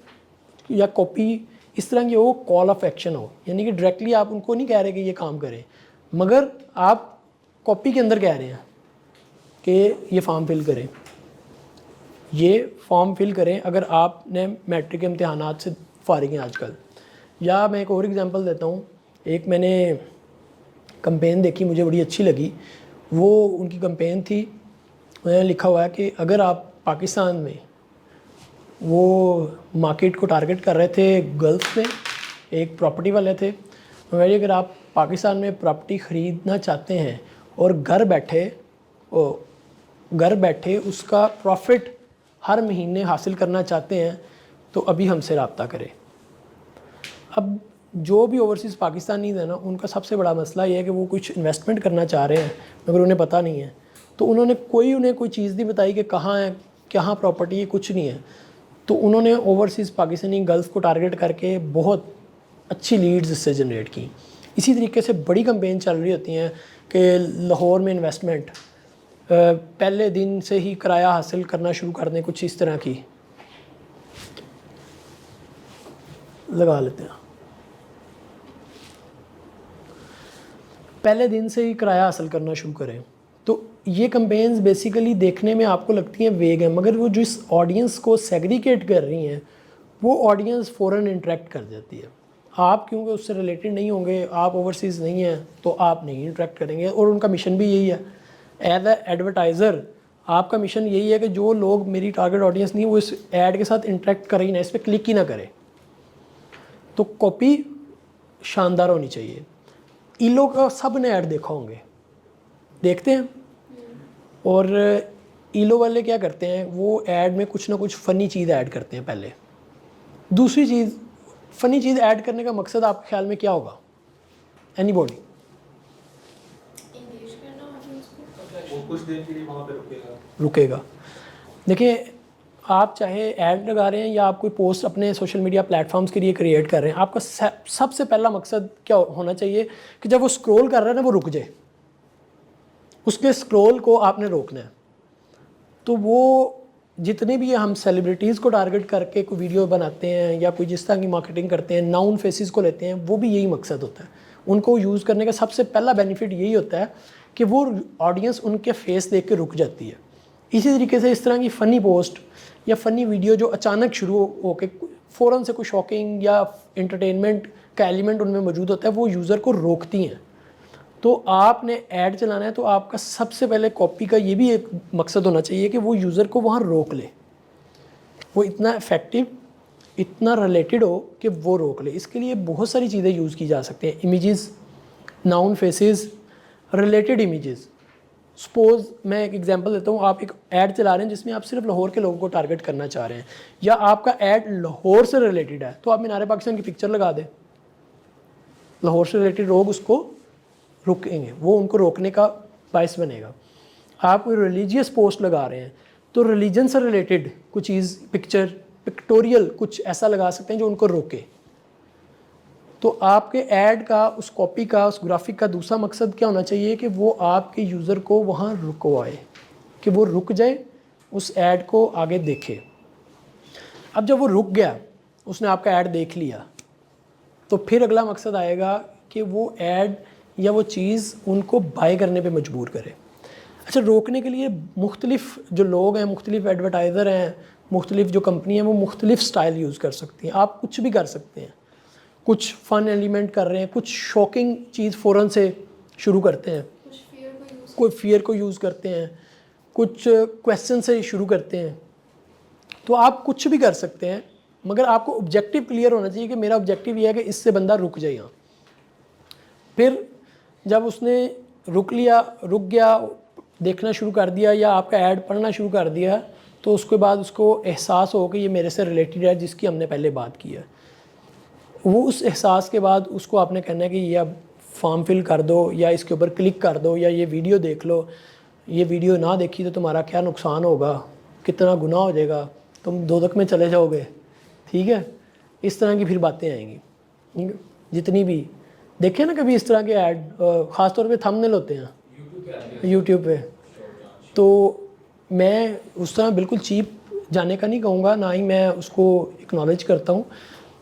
Speaker 1: या कॉपी इस तरह की हो, कॉल ऑफ एक्शन हो, यानी कि डायरेक्टली आप उनको नहीं कह रहे कि ये काम करें मगर आप कॉपी के अंदर कह रहे हैं कि ये फॉर्म फिल करें, ये फॉर्म फिल करें अगर आपने मैट्रिक के इम्तहानात से फारिग हैं आजकल। या मैं एक और एग्जांपल देता हूँ, एक मैंने कैंपेन देखी मुझे बड़ी अच्छी लगी। वो उनकी कैंपेन थी, उन्होंने लिखा हुआ है कि अगर आप पाकिस्तान में, वो मार्केट को टारगेट कर रहे थे गल्फ़ में, एक प्रॉपर्टी वाले थे, उन्होंने अगर आप पाकिस्तान में प्रॉपर्टी ख़रीदना चाहते हैं और घर बैठे उसका प्रॉफिट हर महीने हासिल करना चाहते हैं तो अभी हमसे रब्ता करें। अब जो भी ओवरसीज़ पाकिस्तानी है ना, उनका सबसे बड़ा मसला ये है कि वो कुछ इन्वेस्टमेंट करना चाह रहे हैं मगर उन्हें पता नहीं है। तो उन्हें कोई चीज़ नहीं बताई कि कहाँ है, कहाँ प्रॉपर्टी है, कुछ नहीं है। तो उन्होंने ओवरसीज़ पाकिस्तानी गल्फ़ को टारगेट करके बहुत अच्छी लीड्स इससे जनरेट की। इसी तरीके से बड़ी कैंपेन चल रही होती हैं कि लाहौर में इन्वेस्टमेंट, पहले दिन से ही किराया हासिल करना शुरू कर दें, कुछ इस तरह की लगा लेते हैं, पहले दिन से ही किराया हासिल करना शुरू करें। तो ये कैंपेन्स बेसिकली देखने में आपको लगती हैं वेग हैं मगर वो जिस ऑडियंस को सेग्रीगेट कर रही हैं वो ऑडियंस फ़ौरन इंटरेक्ट कर जाती है। आप क्योंकि उससे रिलेटेड नहीं होंगे, आप ओवरसीज़ नहीं हैं, तो आप नहीं इंटरेक्ट करेंगे। और उनका मिशन भी यही है, एज ए एडवर्टाइज़र आपका मिशन यही है कि जो लोग मेरी टारगेट ऑडियंस नहीं वो इस ऐड के साथ इंटरेक्ट करें ही ना, इस पर क्लिक ही ना करें। तो कॉपी शानदार होनी चाहिए। ईलो का सब ने ऐड देखा होंगे, देखते हैं। और ईलो वाले क्या करते हैं, वो ऐड में कुछ ना कुछ फ़नी चीज़ ऐड करते हैं पहले। दूसरी चीज़, फ़नी चीज़ ऐड करने का मकसद आपके ख्याल में क्या होगा? एनीबॉडी?
Speaker 3: एंगेज करना ऑडियंस को।
Speaker 6: वो कुछ देर के लिए वहाँ पे
Speaker 1: रुकेगा। देखिए, आप चाहे ऐड लगा रहे हैं या आप कोई पोस्ट अपने सोशल मीडिया प्लेटफॉर्म्स के लिए क्रिएट कर रहे हैं, आपका सबसे पहला मकसद क्या होना चाहिए कि जब वो स्क्रॉल कर रहा है ना, वो रुक जाए। उसके स्क्रॉल को आपने रोकना है। तो वो जितने भी हम सेलिब्रिटीज़ को टारगेट करके कोई वीडियो बनाते हैं या कोई जिस तरह की मार्केटिंग करते हैं, नाउन फेसेस को लेते हैं, वो भी यही मकसद होता है। उनको यूज़ करने का सबसे पहला बेनिफिट यही होता है कि वो ऑडियंस उनके फेस देख के रुक जाती है। इसी तरीके से इस तरह की फ़नी पोस्ट या फ़नी वीडियो जो अचानक शुरू होकर फ़ौरन से कोई शॉकिंग या एंटरटेनमेंट का एलिमेंट उनमें मौजूद होता है, वो यूज़र को रोकती हैं। तो आपने ऐड चलाना है तो आपका सबसे पहले कॉपी का ये भी एक मकसद होना चाहिए कि वो यूज़र को वहाँ रोक ले, वो इतना इफ़ेक्टिव, इतना रिलेटेड हो कि वो रोक ले। इसके लिए बहुत सारी चीज़ें यूज़ की जा सकती हैं। Images, noun faces, related images. Suppose मैं एक एग्जांपल देता हूँ, आप एक ऐड चला रहे हैं जिसमें आप सिर्फ लाहौर के लोगों को टारगेट करना चाह रहे हैं, या आपका ऐड लाहौर से रिलेटेड है, तो आप मीनार पाकिस्तान की पिक्चर लगा दें। लाहौर से रिलेटेड लोग उसको रुकेंगे, वो उनको रोकने का बायस बनेगा। आप कोई रिलीजियस पोस्ट लगा रहे हैं तो रिलीजन से रिलेटेड कुछ चीज़, पिक्चर, पिक्टोरियल कुछ ऐसा लगा सकते हैं जो उनको रोके। तो आपके ऐड का, उस कॉपी का, उस ग्राफिक का दूसरा मकसद क्या होना चाहिए कि वो आपके यूज़र को वहाँ रुकवाए, कि वो रुक जाए, उस ऐड को आगे देखे। अब जब वो रुक गया, उसने आपका ऐड देख लिया, तो फिर अगला मकसद आएगा कि वो ऐड या वो चीज़ उनको बाय करने पे मजबूर करे। अच्छा, रोकने के लिए मुख्तलिफ जो लोग हैं, मुख्तलिफ एडवर्टाइज़र हैं, मुख्तलिफ जो कंपनी हैं, वो मुख्तलिफ स्टाइल यूज़ कर सकती हैं। आप कुछ भी कर सकते हैं। कुछ फ़न एलिमेंट कर रहे हैं, कुछ शॉकिंग चीज़ फ़ौरन से शुरू करते हैं, कोई फियर को यूज़ करते हैं, कुछ क्वेश्चन से शुरू करते हैं। तो आप कुछ भी कर सकते हैं, मगर आपको ऑब्जेक्टिव क्लियर होना चाहिए कि मेरा ऑब्जेक्टिव ये है कि इससे बंदा रुक जाए यहाँ। फिर जब उसने रुक गया, देखना शुरू कर दिया या आपका ऐड पढ़ना शुरू कर दिया, तो उसके बाद उसको एहसास हो कि ये मेरे से रिलेटेड है, जिसकी हमने पहले बात की है। वो उस एहसास के बाद उसको आपने कहना है कि ये अब फॉर्म फिल कर दो, या इसके ऊपर क्लिक कर दो, या ये वीडियो देख लो। ये वीडियो ना देखी तो तुम्हारा क्या नुकसान होगा, कितना गुनाह हो जाएगा, तुम दोज़ख में चले जाओगे। ठीक है, इस तरह की फिर बातें आएंगी। ठीक है, जितनी भी देखें ना कभी इस तरह के ऐड, ख़ासतौर पे थंबनेल होते हैं यूट्यूब पे, तो मैं उस तरह बिल्कुल चीप जाने का नहीं कहूँगा, ना ही मैं उसको एक्नॉलेज करता हूँ,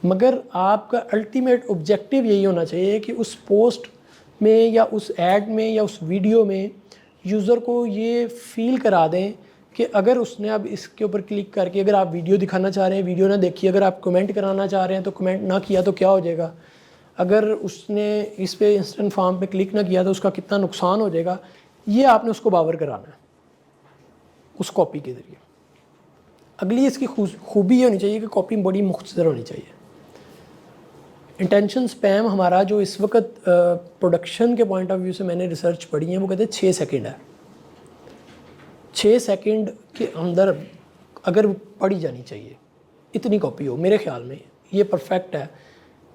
Speaker 1: मगर आपका अल्टीमेट ऑब्जेक्टिव यही होना चाहिए कि उस पोस्ट में या उस ऐड में या उस वीडियो में यूज़र को ये फ़ील करा दें कि अगर उसने अब इसके ऊपर क्लिक करके, अगर आप वीडियो दिखाना चाह रहे हैं, वीडियो ना देखिए, अगर आप कमेंट कराना चाह रहे हैं तो कमेंट ना किया तो क्या हो जाएगा, अगर उसने इस पे इंस्टेंट फॉर्म पे क्लिक ना किया तो उसका कितना नुकसान हो जाएगा, ये आपने उसको बावर कराना है उस कॉपी के ज़रिए। अगली इसकी खूबी ये होनी चाहिए कि कॉपी बड़ी मुख्तसर होनी चाहिए। इंटेंशन स्पैम हमारा जो इस वक्त प्रोडक्शन के पॉइंट ऑफ व्यू से मैंने रिसर्च पढ़ी है, वो कहते हैं 6 सेकंड है। 6 सेकंड के अंदर अगर पढ़ी जानी चाहिए, इतनी कॉपी हो, मेरे ख्याल में ये परफेक्ट है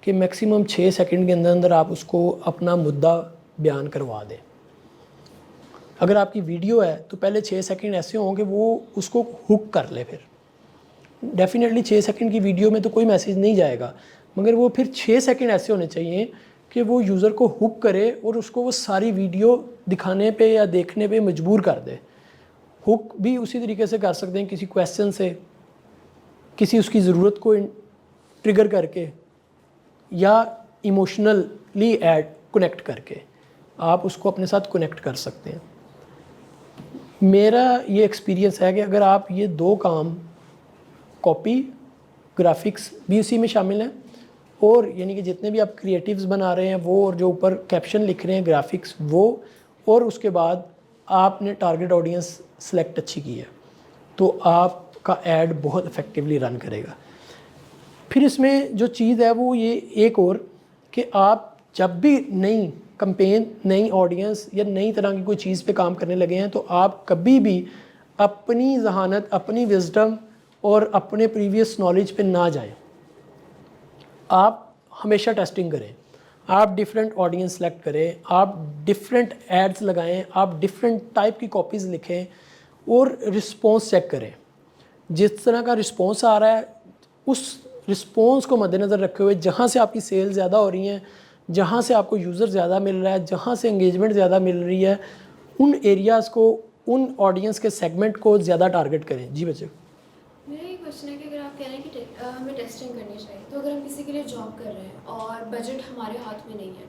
Speaker 1: कि मैक्सिमम 6 सेकंड के अंदर अंदर आप उसको अपना मुद्दा बयान करवा दें। अगर आपकी वीडियो है तो पहले 6 सेकंड ऐसे हों कि वो उसको हुक कर ले। फिर डेफिनेटली 6 सेकंड की वीडियो में तो कोई मैसेज नहीं जाएगा, मगर वो फिर 6 सेकंड ऐसे होने चाहिए कि वो यूज़र को हुक करे और उसको वो सारी वीडियो दिखाने पे या देखने पे मजबूर कर दे। हुक भी उसी तरीके से कर सकते हैं, किसी क्वेश्चन से, किसी उसकी ज़रूरत को ट्रिगर करके, या इमोशनली ऐड कनेक्ट करके आप उसको अपने साथ कनेक्ट कर सकते हैं। मेरा ये एक्सपीरियंस है कि अगर आप ये 2 काम, कॉपी, ग्राफिक्स भी उसी में शामिल हैं, और यानी कि जितने भी आप क्रिएटिव्स बना रहे हैं वो, और जो ऊपर कैप्शन लिख रहे हैं, ग्राफिक्स वो, और उसके बाद आपने टारगेट ऑडियंस सेलेक्ट अच्छी की है, तो आपका ऐड बहुत इफ़ेक्टिवली रन करेगा। फिर इसमें जो चीज़ है वो ये एक और, कि आप जब भी नई कैंपेन, नई ऑडियंस या नई तरह की कोई चीज़ पे काम करने लगे हैं, तो आप कभी भी अपनी जहानत, अपनी विजडम और अपने प्रीवियस नॉलेज पे ना जाएं। आप हमेशा टेस्टिंग करें, आप डिफरेंट ऑडियंस सेलेक्ट करें, आप डिफरेंट एड्स लगाएं, आप डिफरेंट टाइप की कॉपीज़ लिखें और रिस्पॉन्स चेक करें। जिस तरह का रिस्पॉन्स आ रहा है उस रिस्पॉन्स को मद्देनज़र रखे हुए, जहाँ से आपकी सेल ज़्यादा हो रही हैं, जहाँ से आपको यूज़र ज़्यादा मिल रहा है, जहाँ से एंगेजमेंट ज़्यादा मिल रही है, उन एरियाज़ को, उन ऑडियंस के सेगमेंट को ज़्यादा टारगेट करें। जी बच्चे।
Speaker 3: मेरा ये क्वेश्चन है कि अगर आप कह रहे हैं कि हमें टेस्टिंग करनी चाहिए, तो अगर हम किसी के लिए जॉब कर रहे हैं और बजट हमारे हाथ में नहीं है,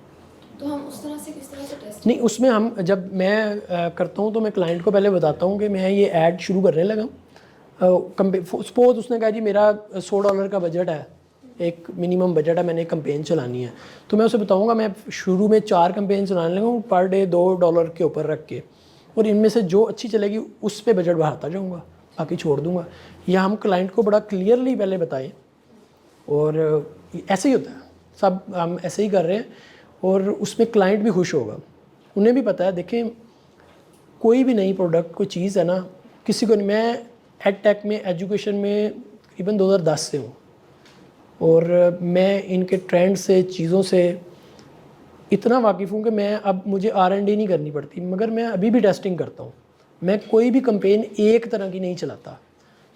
Speaker 3: तो हम उस तरह से किस तरह से टेस्ट
Speaker 1: नहीं, उसमें हम, जब मैं करता हूँ तो मैं क्लाइंट को पहले बताता हूँ कि मैं ये ऐड शुरू करने लगा। सपोज उसने कहा जी मेरा $100 का बजट है, एक मिनिमम बजट है, मैंने एक कैंपेन चलानी है, तो मैं उसे बताऊंगा मैं शुरू में 4 कैंपेन चलाने लगा पर डे $2 के ऊपर रख के, और इनमें से जो अच्छी चलेगी उस पर बजट बढ़ाता जाऊँगा, बाकी छोड़ दूँगा। या हम क्लाइंट को बड़ा क्लियरली पहले बताएं, और ऐसे ही होता है, सब हम ऐसे ही कर रहे हैं, और उसमें क्लाइंट भी खुश होगा, उन्हें भी पता है। देखें, कोई भी नई प्रोडक्ट, कोई चीज़ है ना, किसी को नहीं, मैं एड टेक में, एजुकेशन में तकरीबन 2010 से हूँ, और मैं इनके ट्रेंड से, चीज़ों से इतना वाकिफ़ हूँ कि मैं, अब मुझे R&D नहीं करनी पड़ती, मगर मैं अभी भी टेस्टिंग करता हूँ। मैं कोई भी कैंपेन एक तरह की नहीं चलाता,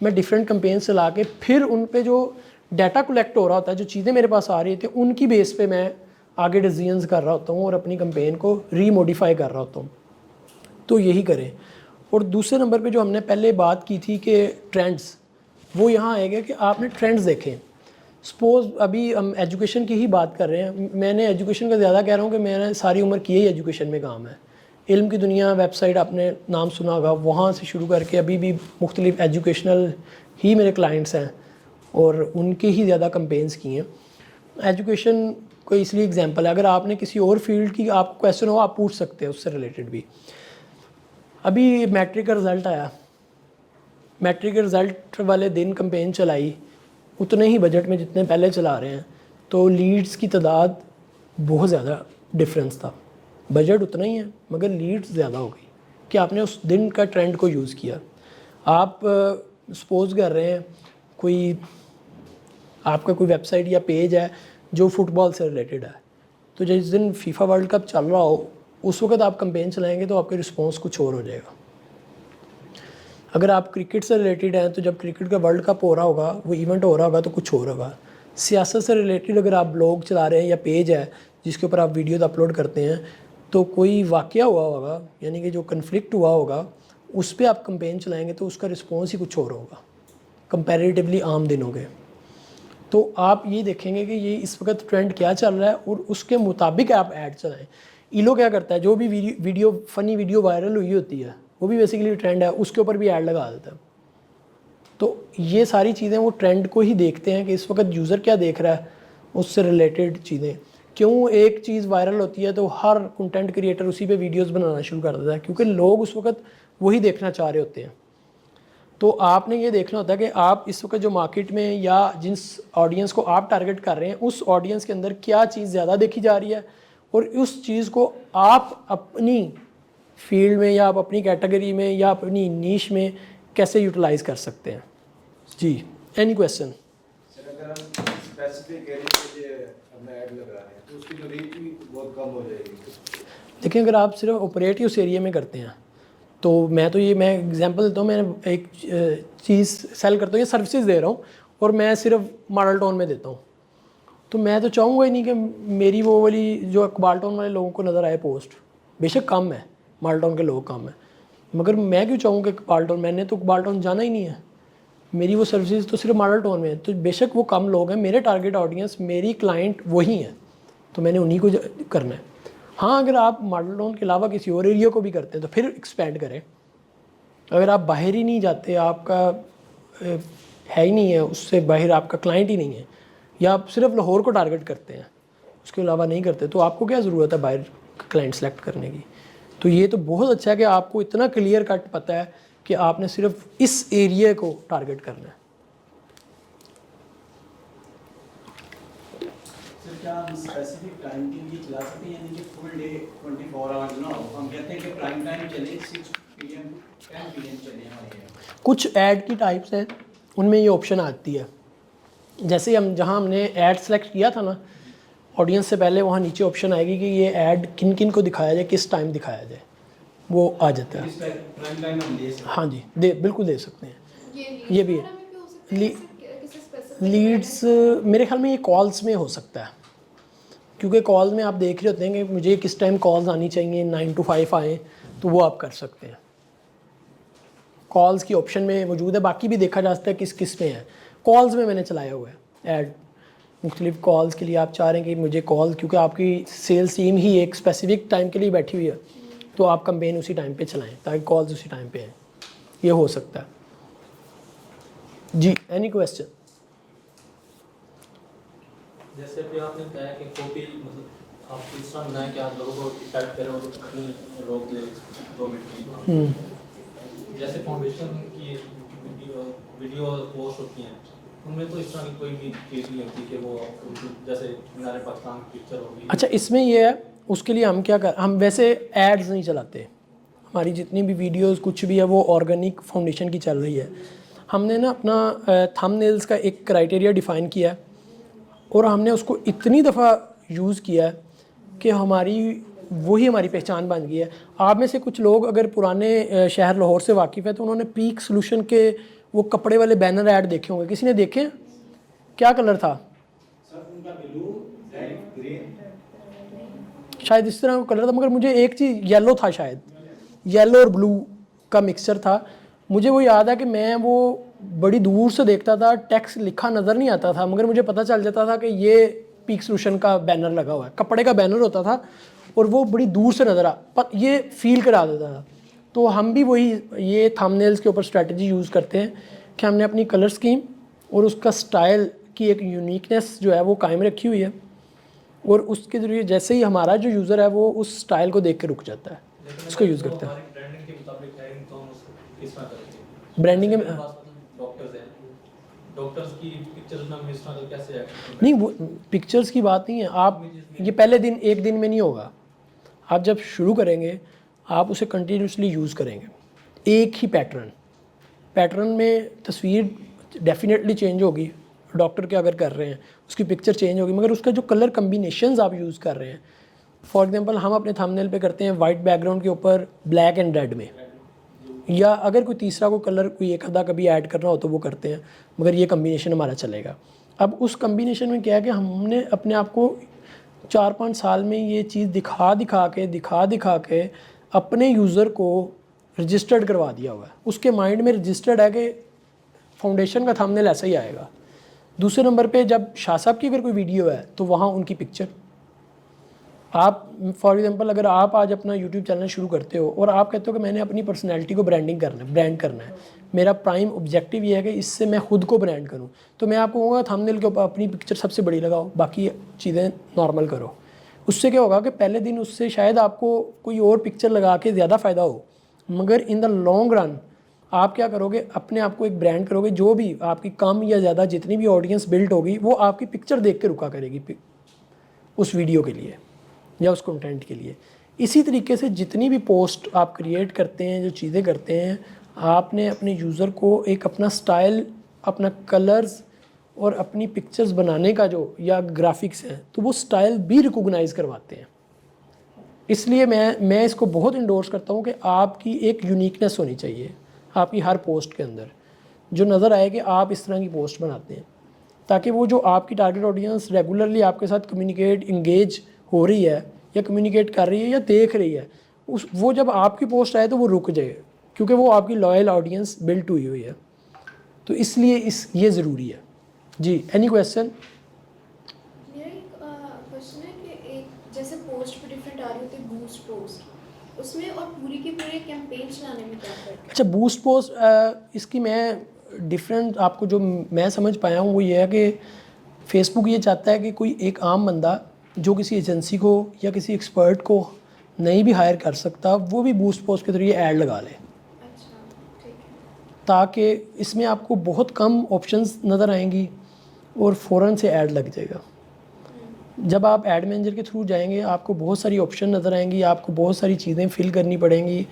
Speaker 1: मैं डिफरेंट कैंपेन चला के फिर उन पे जो डाटा कलेक्ट हो रहा होता है, जो चीज़ें मेरे पास आ रही थी, उनकी बेस पे मैं आगे डिसीजंस कर रहा होता हूँ और अपनी कैंपेन को रीमोडिफाई कर रहा होता हूँ। तो यही करें। और दूसरे नंबर पे जो हमने पहले बात की थी कि ट्रेंड्स, वो यहाँ आएगा कि आपने ट्रेंड्स देखें। सपोज़ अभी हम एजुकेशन की ही बात कर रहे हैं, मैंने एजुकेशन का ज़्यादा कह रहा हूँ कि मैंने सारी उम्र की ही एजुकेशन में काम है। इल्म की दुनिया वेबसाइट आपने नाम सुना होगा, वहाँ से शुरू करके अभी भी मुख्तलिफ एजुकेशनल ही मेरे क्लाइंट्स हैं और उनके ही ज़्यादा कंपेन्स किए हैं। एजुकेशन को इसलिए एग्जांपल है, अगर आपने किसी और फील्ड की आप क्वेश्चन हो आप पूछ सकते हैं उससे रिलेटेड भी। अभी मैट्रिक का रिज़ल्ट आया, मैट्रिक के रिज़ल्ट वाले दिन कंपेन चलाई उतने ही बजट में जितने पहले चला रहे हैं, तो लीड्स की तादाद बहुत ज़्यादा डिफरेंस था। बजट उतना ही है मगर लीड्स ज़्यादा हो गई कि आपने उस दिन का ट्रेंड को यूज़ किया। आप सपोज कर रहे हैं कोई आपका कोई वेबसाइट या पेज है जो फुटबॉल से रिलेटेड है, तो जिस दिन फीफा वर्ल्ड कप चल रहा हो उस वक्त आप कैंपेन चलाएंगे तो आपके रिस्पॉन्स कुछ और हो जाएगा। अगर आप क्रिकेट से रिलेटेड हैं तो जब क्रिकेट का वर्ल्ड कप हो रहा होगा, वो इवेंट हो रहा होगा तो कुछ और होगा। सियासत से रिलेटेड अगर आप ब्लॉग चला रहे हैं या पेज है जिसके ऊपर आप वीडियोज़ अपलोड करते हैं, तो कोई वाक़या हुआ होगा यानी कि जो कन्फ्लिक्ट हुआ होगा उस पर आप कैंपेन चलाएँगे तो उसका रिस्पॉन्स ही कुछ और होगा कंपैरेटिवली आम दिनों के। तो आप ये देखेंगे कि ये इस वक्त ट्रेंड क्या चल रहा है और उसके मुताबिक आप ऐड चलाएँ। ईलो क्या करता है, जो भी वीडियो फ़नी वीडियो वायरल हुई होती है वो भी बेसिकली ट्रेंड है, उसके ऊपर भी ऐड लगा देता है। तो ये सारी चीज़ें वो ट्रेंड को ही देखते हैं कि इस वक्त यूज़र क्या देख रहा है, उससे रिलेटेड चीज़ें। क्यों एक चीज़ वायरल होती है तो हर कंटेंट क्रिएटर उसी पे वीडियोस बनाना शुरू कर देता है, क्योंकि लोग उस वक्त वही देखना चाह रहे होते हैं। तो आपने ये देखना होता है कि आप इस वक्त जो मार्केट में या जिस ऑडियंस को आप टारगेट कर रहे हैं उस ऑडियंस के अंदर क्या चीज़ ज़्यादा देखी जा रही है और उस चीज़ को आप अपनी फील्ड में या आप अपनी कैटेगरी में या अपनी नीश में कैसे यूटिलाइज़ कर सकते हैं। जी, एनी क्वेश्चन?
Speaker 2: सर, अगर हम स्पेसिफिक एरिया के लिए अपना ऐड लगा रहे हैं तो उसकी जो रीच भी बहुत कम हो जाएगी।
Speaker 1: देखिए, अगर आप सिर्फ ऑपरेट उस एरिया में करते हैं तो मैं एग्जांपल देता हूँ, मैं एक चीज़ सेल करता हूँ या सर्विसेज दे रहा हूँ और मैं सिर्फ मॉडल टाउन में देता हूँ, तो मैं तो चाहूँगा ही नहीं कि मेरी वो वाली जो इकबाल टाउन वाले लोगों को नज़र आए पोस्ट। बेशक कम है, मॉडल टाउन के लोग कम है, मगर मैं क्यों चाहूँ कि इकबाल टाउन, मैंने तो इकबाल टाउन जाना ही नहीं है, मेरी वो सर्विसेज तो सिर्फ मॉडल टाउन में है। तो बेशक वो कम लोग हैं, मेरे टारगेट ऑडियंस, मेरी क्लाइंट वही हैं, तो मैंने उन्हीं को करना है। हाँ, अगर आप मॉडल टाउन के अलावा किसी और एरिया को भी करते हैं तो फिर एक्सपेंड करें। अगर आप बाहर ही नहीं जाते, आपका है ही नहीं है, उससे बाहर आपका क्लाइंट ही नहीं है, या आप सिर्फ लाहौर को टारगेट करते हैं, उसके अलावा नहीं करते, तो आपको क्या ज़रूरत है बाहर क्लाइंट सेलेक्ट करने की। तो ये तो बहुत अच्छा है कि आपको इतना क्लियर कट पता है कि आपने सिर्फ इस एरिया को टारगेट करना है।
Speaker 5: सर क्या हम स्पेसिफिक टाइम के लिए चला सकते हैं, यानी कि फुल डे 24 आवर्स ना हो, हम कहते हैं कि प्राइम टाइम चले 6 PM 10 PM चले हमारे यहाँ।
Speaker 1: कुछ ऐड की टाइप्स हैं उनमें ये ऑप्शन आती है, जैसे हम जहाँ हमने ऐड सेलेक्ट किया था ना ऑडियंस से पहले, वहाँ नीचे ऑप्शन आएगी कि ये ऐड किन किन को दिखाया जाए, किस टाइम दिखाया जाए, वो आ जाता है।
Speaker 5: इस प्राइम टाइम हम दे सकते हैं।
Speaker 1: हाँ जी, बिल्कुल दे सकते हैं। ये भी है। लीड्स मेरे ख्याल में ये कॉल्स में हो सकता है, क्योंकि कॉल में आप देख रहे होते हैं कि मुझे किस टाइम कॉल्स आनी चाहिए, 9 to 5 आए, तो वो आप कर सकते हैं। कॉल्स की ऑप्शन में मौजूद है, बाकी भी देखा जा सकता है किस किस में है। कॉल्स में मैंने चलाया हुआ है ऐड, मुख्तलिफ कॉल्स के लिए आप चाह रहे हैं कि मुझे कॉल, क्योंकि आपकी सेल्स टीम ही एक स्पेसिफिक टाइम के लिए बैठी हुई है, तो आप कैंपेन उसी टाइम पे चलाएं ताकि कॉल्स उसी टाइम पे हैं, ये हो सकता है जी। Any question?
Speaker 6: जैसे अभी आपने बताया कि कॉपी मतलब आप इस तरह बनाएं कि आप लोगों को इफेक्ट करें और अपनी रोक ले 2 मिनट की। जैसे फाउंडेशन की वीडियो पोस्ट होती हैं, उनमें तो इस तरह की कोई भी चीज़ नहीं होती कि वो जैसे मीनार पाकिस्तान की पिक्चर होगी।
Speaker 1: अच्छा, इसमें ये है, उसके लिए हम क्या कर, हम वैसे एड्स नहीं चलाते, हमारी जितनी भी वीडियोस कुछ भी है वो ऑर्गेनिक फाउंडेशन की चल रही है। हमने ना अपना थंबनेल्स का एक क्राइटेरिया डिफ़ाइन किया है और हमने उसको इतनी दफ़ा यूज़ किया है कि वही हमारी पहचान बन गई है। आप में से कुछ लोग अगर पुराने शहर लाहौर से वाकिफ़ है तो उन्होंने पीक सोल्यूशन के वो कपड़े वाले बैनर ऐड देखे होंगे। किसी ने देखे? क्या कलर था?
Speaker 5: सर उनका ब्लू रेड ग्रीन
Speaker 1: शायद इस तरह का कलर था, मगर मुझे एक चीज़ येलो था, शायद येलो और ब्लू का मिक्सचर था। मुझे वो याद है कि मैं वो बड़ी दूर से देखता था, टेक्स्ट लिखा नज़र नहीं आता था, मगर मुझे पता चल जाता था कि ये पीक सोल्यूशन का बैनर लगा हुआ है। कपड़े का बैनर होता था और वो बड़ी दूर से नज़र ये फील करा देता था। तो हम भी वही ये थंबनेल्स के ऊपर स्ट्रेटजी यूज़ करते हैं कि हमने अपनी कलर स्कीम और उसका स्टाइल की एक यूनिकनेस जो है वो कायम रखी हुई है, और उसके ज़रिए जैसे ही हमारा जो यूज़र है वो उस स्टाइल को देख के रुक जाता है, उसको यूज़ करता है।
Speaker 6: ब्रांडिंग के मुताबिक है, तो हम उसको किस तरह करेंगे?
Speaker 1: ब्रांडिंग में
Speaker 6: डॉक्टर्स हैं, डॉक्टर्स की पिक्चर्स में हम इस तरह कैसे ऐड
Speaker 1: नहीं, वो पिक्चर्स की बात नहीं है। आप ये पहले दिन एक दिन में नहीं होगा, आप जब शुरू करेंगे आप उसे कंटिन्यूसली यूज़ करेंगे। एक ही पैटर्न में तस्वीर डेफिनेटली चेंज होगी, डॉक्टर के अगर कर रहे हैं उसकी पिक्चर चेंज होगी, मगर उसका जो कलर कम्बिनेशंस आप यूज़ कर रहे हैं, फॉर एग्जांपल हम अपने थंबनेल पे करते हैं वाइट बैकग्राउंड के ऊपर ब्लैक एंड रेड में, या अगर कोई तीसरा को कलर कोई एक आधा कभी ऐड करना हो तो वो करते हैं, मगर ये कम्बिनेशन हमारा चलेगा। अब उस कम्बिनेशन में क्या है कि हमने अपने आप को 4-5 साल में ये चीज़ दिखा के अपने यूज़र को रजिस्टर्ड करवा दिया हुआ है। उसके माइंड में रजिस्टर्ड है कि फाउंडेशन का थंबनेल ऐसा ही आएगा। दूसरे नंबर पे जब शाह साहब की अगर कोई वीडियो है तो वहाँ उनकी पिक्चर, आप फॉर एग्जांपल अगर आप आज अपना यूट्यूब चैनल शुरू करते हो और आप कहते हो कि मैंने अपनी पर्सनैलिटी को ब्रांड करना है, मेरा प्राइम ऑब्जेक्टिव ये है कि इससे मैं खुद को ब्रांड करूँ, तो मैं आपको कहूँगा थंबनेल के ऊपर अपनी पिक्चर सबसे बड़ी लगाओ, बाकी चीज़ें नॉर्मल करो। उससे क्या होगा कि पहले दिन उससे शायद आपको कोई और पिक्चर लगा के ज़्यादा फ़ायदा हो, मगर इन द लॉन्ग रन आप क्या करोगे, अपने आप को एक ब्रांड करोगे। जो भी आपकी कम या ज़्यादा जितनी भी ऑडियंस बिल्ड होगी वो आपकी पिक्चर देख के रुका करेगी उस वीडियो के लिए या उस कंटेंट के लिए। इसी तरीके से जितनी भी पोस्ट आप क्रिएट करते हैं, जो चीज़ें करते हैं, आपने अपने यूज़र को एक अपना स्टाइल, अपना कलर्स और अपनी पिक्चर्स बनाने का जो या ग्राफिक्स हैं, तो वो स्टाइल भी रिकॉग्नाइज़ करवाते हैं। इसलिए मैं इसको बहुत इंडोर्स करता हूँ कि आपकी एक यूनिकनेस होनी चाहिए आपकी हर पोस्ट के अंदर, जो नज़र आए कि आप इस तरह की पोस्ट बनाते हैं, ताकि वो जो आपकी टारगेट ऑडियंस रेगुलरली आपके साथ कम्युनिकेट इंगेज हो रही है या कम्युनिकेट कर रही है या देख रही है, वो जब आपकी पोस्ट आए तो वो रुक जाए, क्योंकि वो आपकी लॉयल ऑडियंस बिल्ट हुई है। तो इसलिए ये ज़रूरी है जी। Any question?
Speaker 3: मेरा एक क्वेश्चन है कि एक जैसे पोस्ट पे डिफरेंट आ रही होती है बूस्ट पोस्ट, उसमें और पूरी की पूरी कैंपेन चलाने में क्या फ़र्क है?
Speaker 1: अच्छा, बूस्ट पोस्ट इसकी मैं डिफरेंट आपको जो मैं समझ पाया हूँ वो ये है कि फेसबुक ये चाहता है कि कोई एक आम बंदा जो किसी एजेंसी को या किसी एक्सपर्ट को नहीं भी हायर कर सकता, वो भी बूस्ट पोस्ट के जरिए ऐड लगा ले,
Speaker 3: अच्छा ठीक है।
Speaker 1: ताकि इसमें आपको बहुत कम ऑप्शंस नज़र आएंगी और फ़ौरन से ऐड लग जाएगा। जब आप ऐड मैनेजर के थ्रू जाएंगे आपको बहुत सारी ऑप्शन नज़र आएंगी, आपको बहुत सारी चीज़ें फिल करनी पड़ेंगी,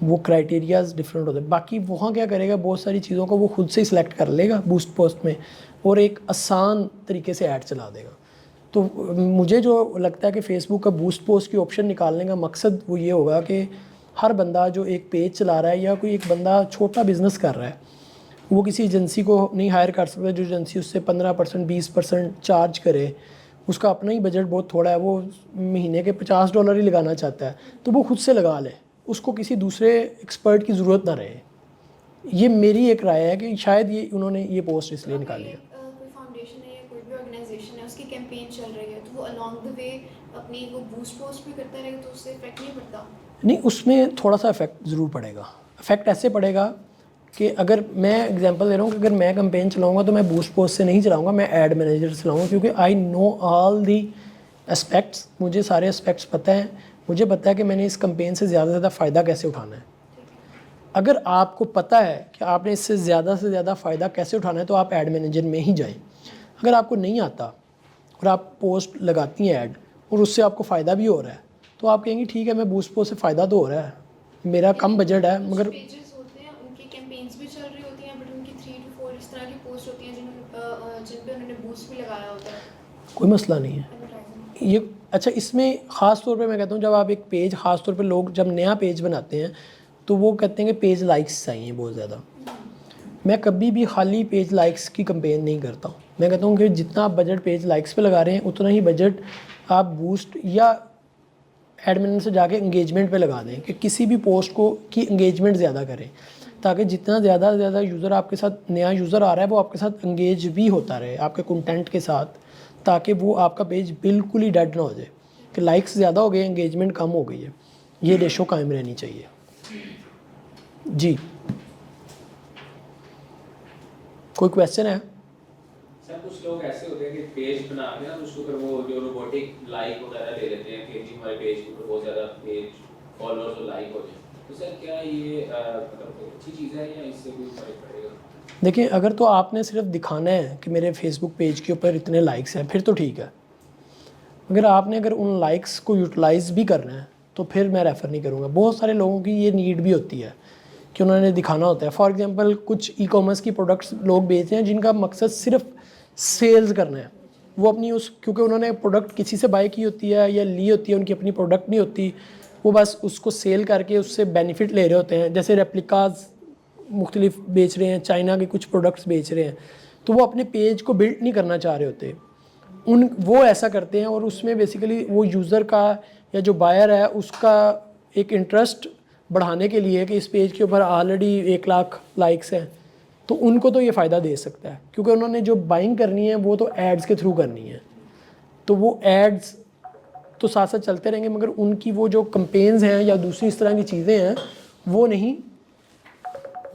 Speaker 1: वो क्राइटेरियाज डिफरेंट होते हैं। बाकी वहाँ क्या करेगा, बहुत सारी चीज़ों को वो खुद से सिलेक्ट कर लेगा बूस्ट पोस्ट में और एक आसान तरीके से ऐड चला देगा। तो मुझे जो लगता है कि फ़ेसबुक का बूस्ट पोस्ट की ऑप्शन निकालने का मकसद वो ये होगा कि हर बंदा जो एक पेज चला रहा है या कोई एक बंदा छोटा बिज़नेस कर रहा है, वो किसी एजेंसी को नहीं हायर कर सकता जो एजेंसी उससे 15% 20% चार्ज करे, उसका अपना ही बजट बहुत थोड़ा है, वो महीने के $50 ही लगाना चाहता है, तो वो खुद से लगा ले, उसको किसी दूसरे एक्सपर्ट की ज़रूरत ना रहे। ये मेरी एक राय है कि शायद ये उन्होंने ये पोस्ट इसलिए निकाली है।
Speaker 3: कोई फाउंडेशन है या कोई भी ऑर्गेनाइजेशन है, उसकी कैंपेन चल रही है, तो वो अलॉन्ग द वे अपनी वो बूस्ट पोस्ट भी करता रहेगा, तो उससे इफेक्ट नहीं पड़ता?
Speaker 1: नहीं, उसमें थोड़ा सा इफेक्ट ज़रूर पड़ेगा। इफेक्ट ऐसे पड़ेगा कि अगर मैं एग्जांपल दे रहा हूँ कि अगर मैं कैंपेन चलाऊँगा तो मैं बूस्ट पोस्ट से नहीं चलाऊँगा, मैं ऐड मैनेजर से चलाऊँगा, क्योंकि I know all the aspects, मुझे सारे एस्पेक्ट्स पता हैं, मुझे पता है कि मैंने इस कैंपेन से ज़्यादा फ़ायदा कैसे उठाना है। अगर आपको पता है कि आपने इससे ज़्यादा फ़ायदा कैसे उठाना है तो आप ऐड मैनेजर में ही जाएं। अगर आपको नहीं आता और आप पोस्ट लगाती हैं ऐड और उससे आपको फ़ायदा भी हो रहा है, तो आप कहेंगे ठीक है, मैं बूस्ट पोस्ट से फ़ायदा तो हो रहा है, मेरा कम बजट है, मगर
Speaker 3: पेजेस होते हैं उनकी कैंपेन्स भी चल रही होती हैं, बट उनकी 3 to 4 इस तरह की पोस्ट होती हैं जिन पे उन्होंने बूस्ट भी लगाया होता है,
Speaker 1: कोई मसला नहीं है
Speaker 3: एडवर्टाइजिंग।
Speaker 1: ये। अच्छा, इसमें ख़ास तौर पे मैं कहता हूँ जब आप एक पेज, ख़ास तौर पे लोग जब नया पेज बनाते हैं तो वो कहते हैं कि पेज लाइक्स चाहिए बहुत ज़्यादा। मैं कभी भी खाली पेज लाइक्स की कैंपेन नहीं करता हूँ। मैं कहता हूँ कि जितना आप बजट पेज लाइक्स पे लगा रहे हैं उतना ही बजट आप बूस्ट या एडमिन से जाके इंगेजमेंट पे लगा दें, कि किसी भी पोस्ट को की इंगेजमेंट ज़्यादा करें, ताकि जितना ज़्यादा यूज़र आपके साथ, नया यूज़र आ रहा है वो आपके साथ इंगेज भी होता रहे आपके कंटेंट के साथ, ताकि वो आपका पेज बिल्कुल ही डेड ना हो जाए कि लाइक्स ज़्यादा हो गए, इंगेजमेंट कम हो गई है। ये रेशो कायम रहनी चाहिए जी। कोई क्वेश्चन है?
Speaker 4: सर कुछ लोग ऐसे होते हैं कि पेज बना के ना उसके ऊपर वो जो रोबोटिक लाइक वगैरह ले लेते हैं कि जी हमारे पेज के ऊपर बहुत ज़्यादा पेज फॉलोअर्स और लाइक हो जाए, तो सर क्या ये मतलब अच्छी चीज़ है या इससे कोई फर्क पड़ेगा?
Speaker 1: देखिए, अगर तो आपने सिर्फ दिखाना है कि मेरे फेसबुक पेज के ऊपर इतने लाइक्स हैं फिर तो ठीक है। अगर उन लाइक्स को यूटिलाइज़ भी करना है तो फिर मैं रेफ़र नहीं करूँगा। बहुत सारे लोगों की ये नीड भी होती है कि उन्होंने दिखाना होता है। फॉर एग्जांपल कुछ ई-कॉमर्स की प्रोडक्ट्स लोग बेचते हैं जिनका मकसद सिर्फ सेल्स करना है। वो अपनी क्योंकि उन्होंने प्रोडक्ट किसी से बाय की होती है या ली होती है, उनकी अपनी प्रोडक्ट नहीं होती, वो बस उसको सेल करके उससे बेनिफिट ले रहे होते हैं। जैसे रेप्लिकाज मुख्तलिफ बेच रहे हैं, चाइना के कुछ प्रोडक्ट्स बेच रहे हैं, तो वो अपने पेज को बिल्ड नहीं करना चाह रहे होते। वो ऐसा करते हैं और उसमें बेसिकली वो यूज़र का या जो बायर है उसका एक इंटरेस्ट बढ़ाने के लिए कि इस पेज के ऊपर ऑलरेडी 1 लाख लाइक्स हैं, तो उनको तो ये फ़ायदा दे सकता है, क्योंकि उन्होंने जो बाइंग करनी है वो तो एड्स के थ्रू करनी है। तो वो एड्स तो साथ साथ चलते रहेंगे, मगर उनकी वो जो कैंपेन्स हैं या दूसरी इस तरह की चीज़ें हैं वो नहीं,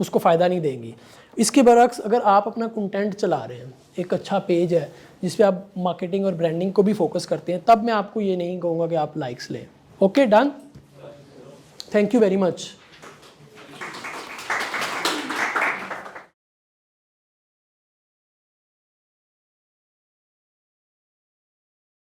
Speaker 1: उसको फ़ायदा नहीं देंगी। इसके बरक्स अगर आप अपना कंटेंट चला रहे हैं, एक अच्छा पेज है जिस पे आप मार्केटिंग और ब्रांडिंग को भी फोकस करते हैं, तब मैं आपको ये नहीं कहूँगा कि आप लाइक्स लें। Okay, done, thank you very much.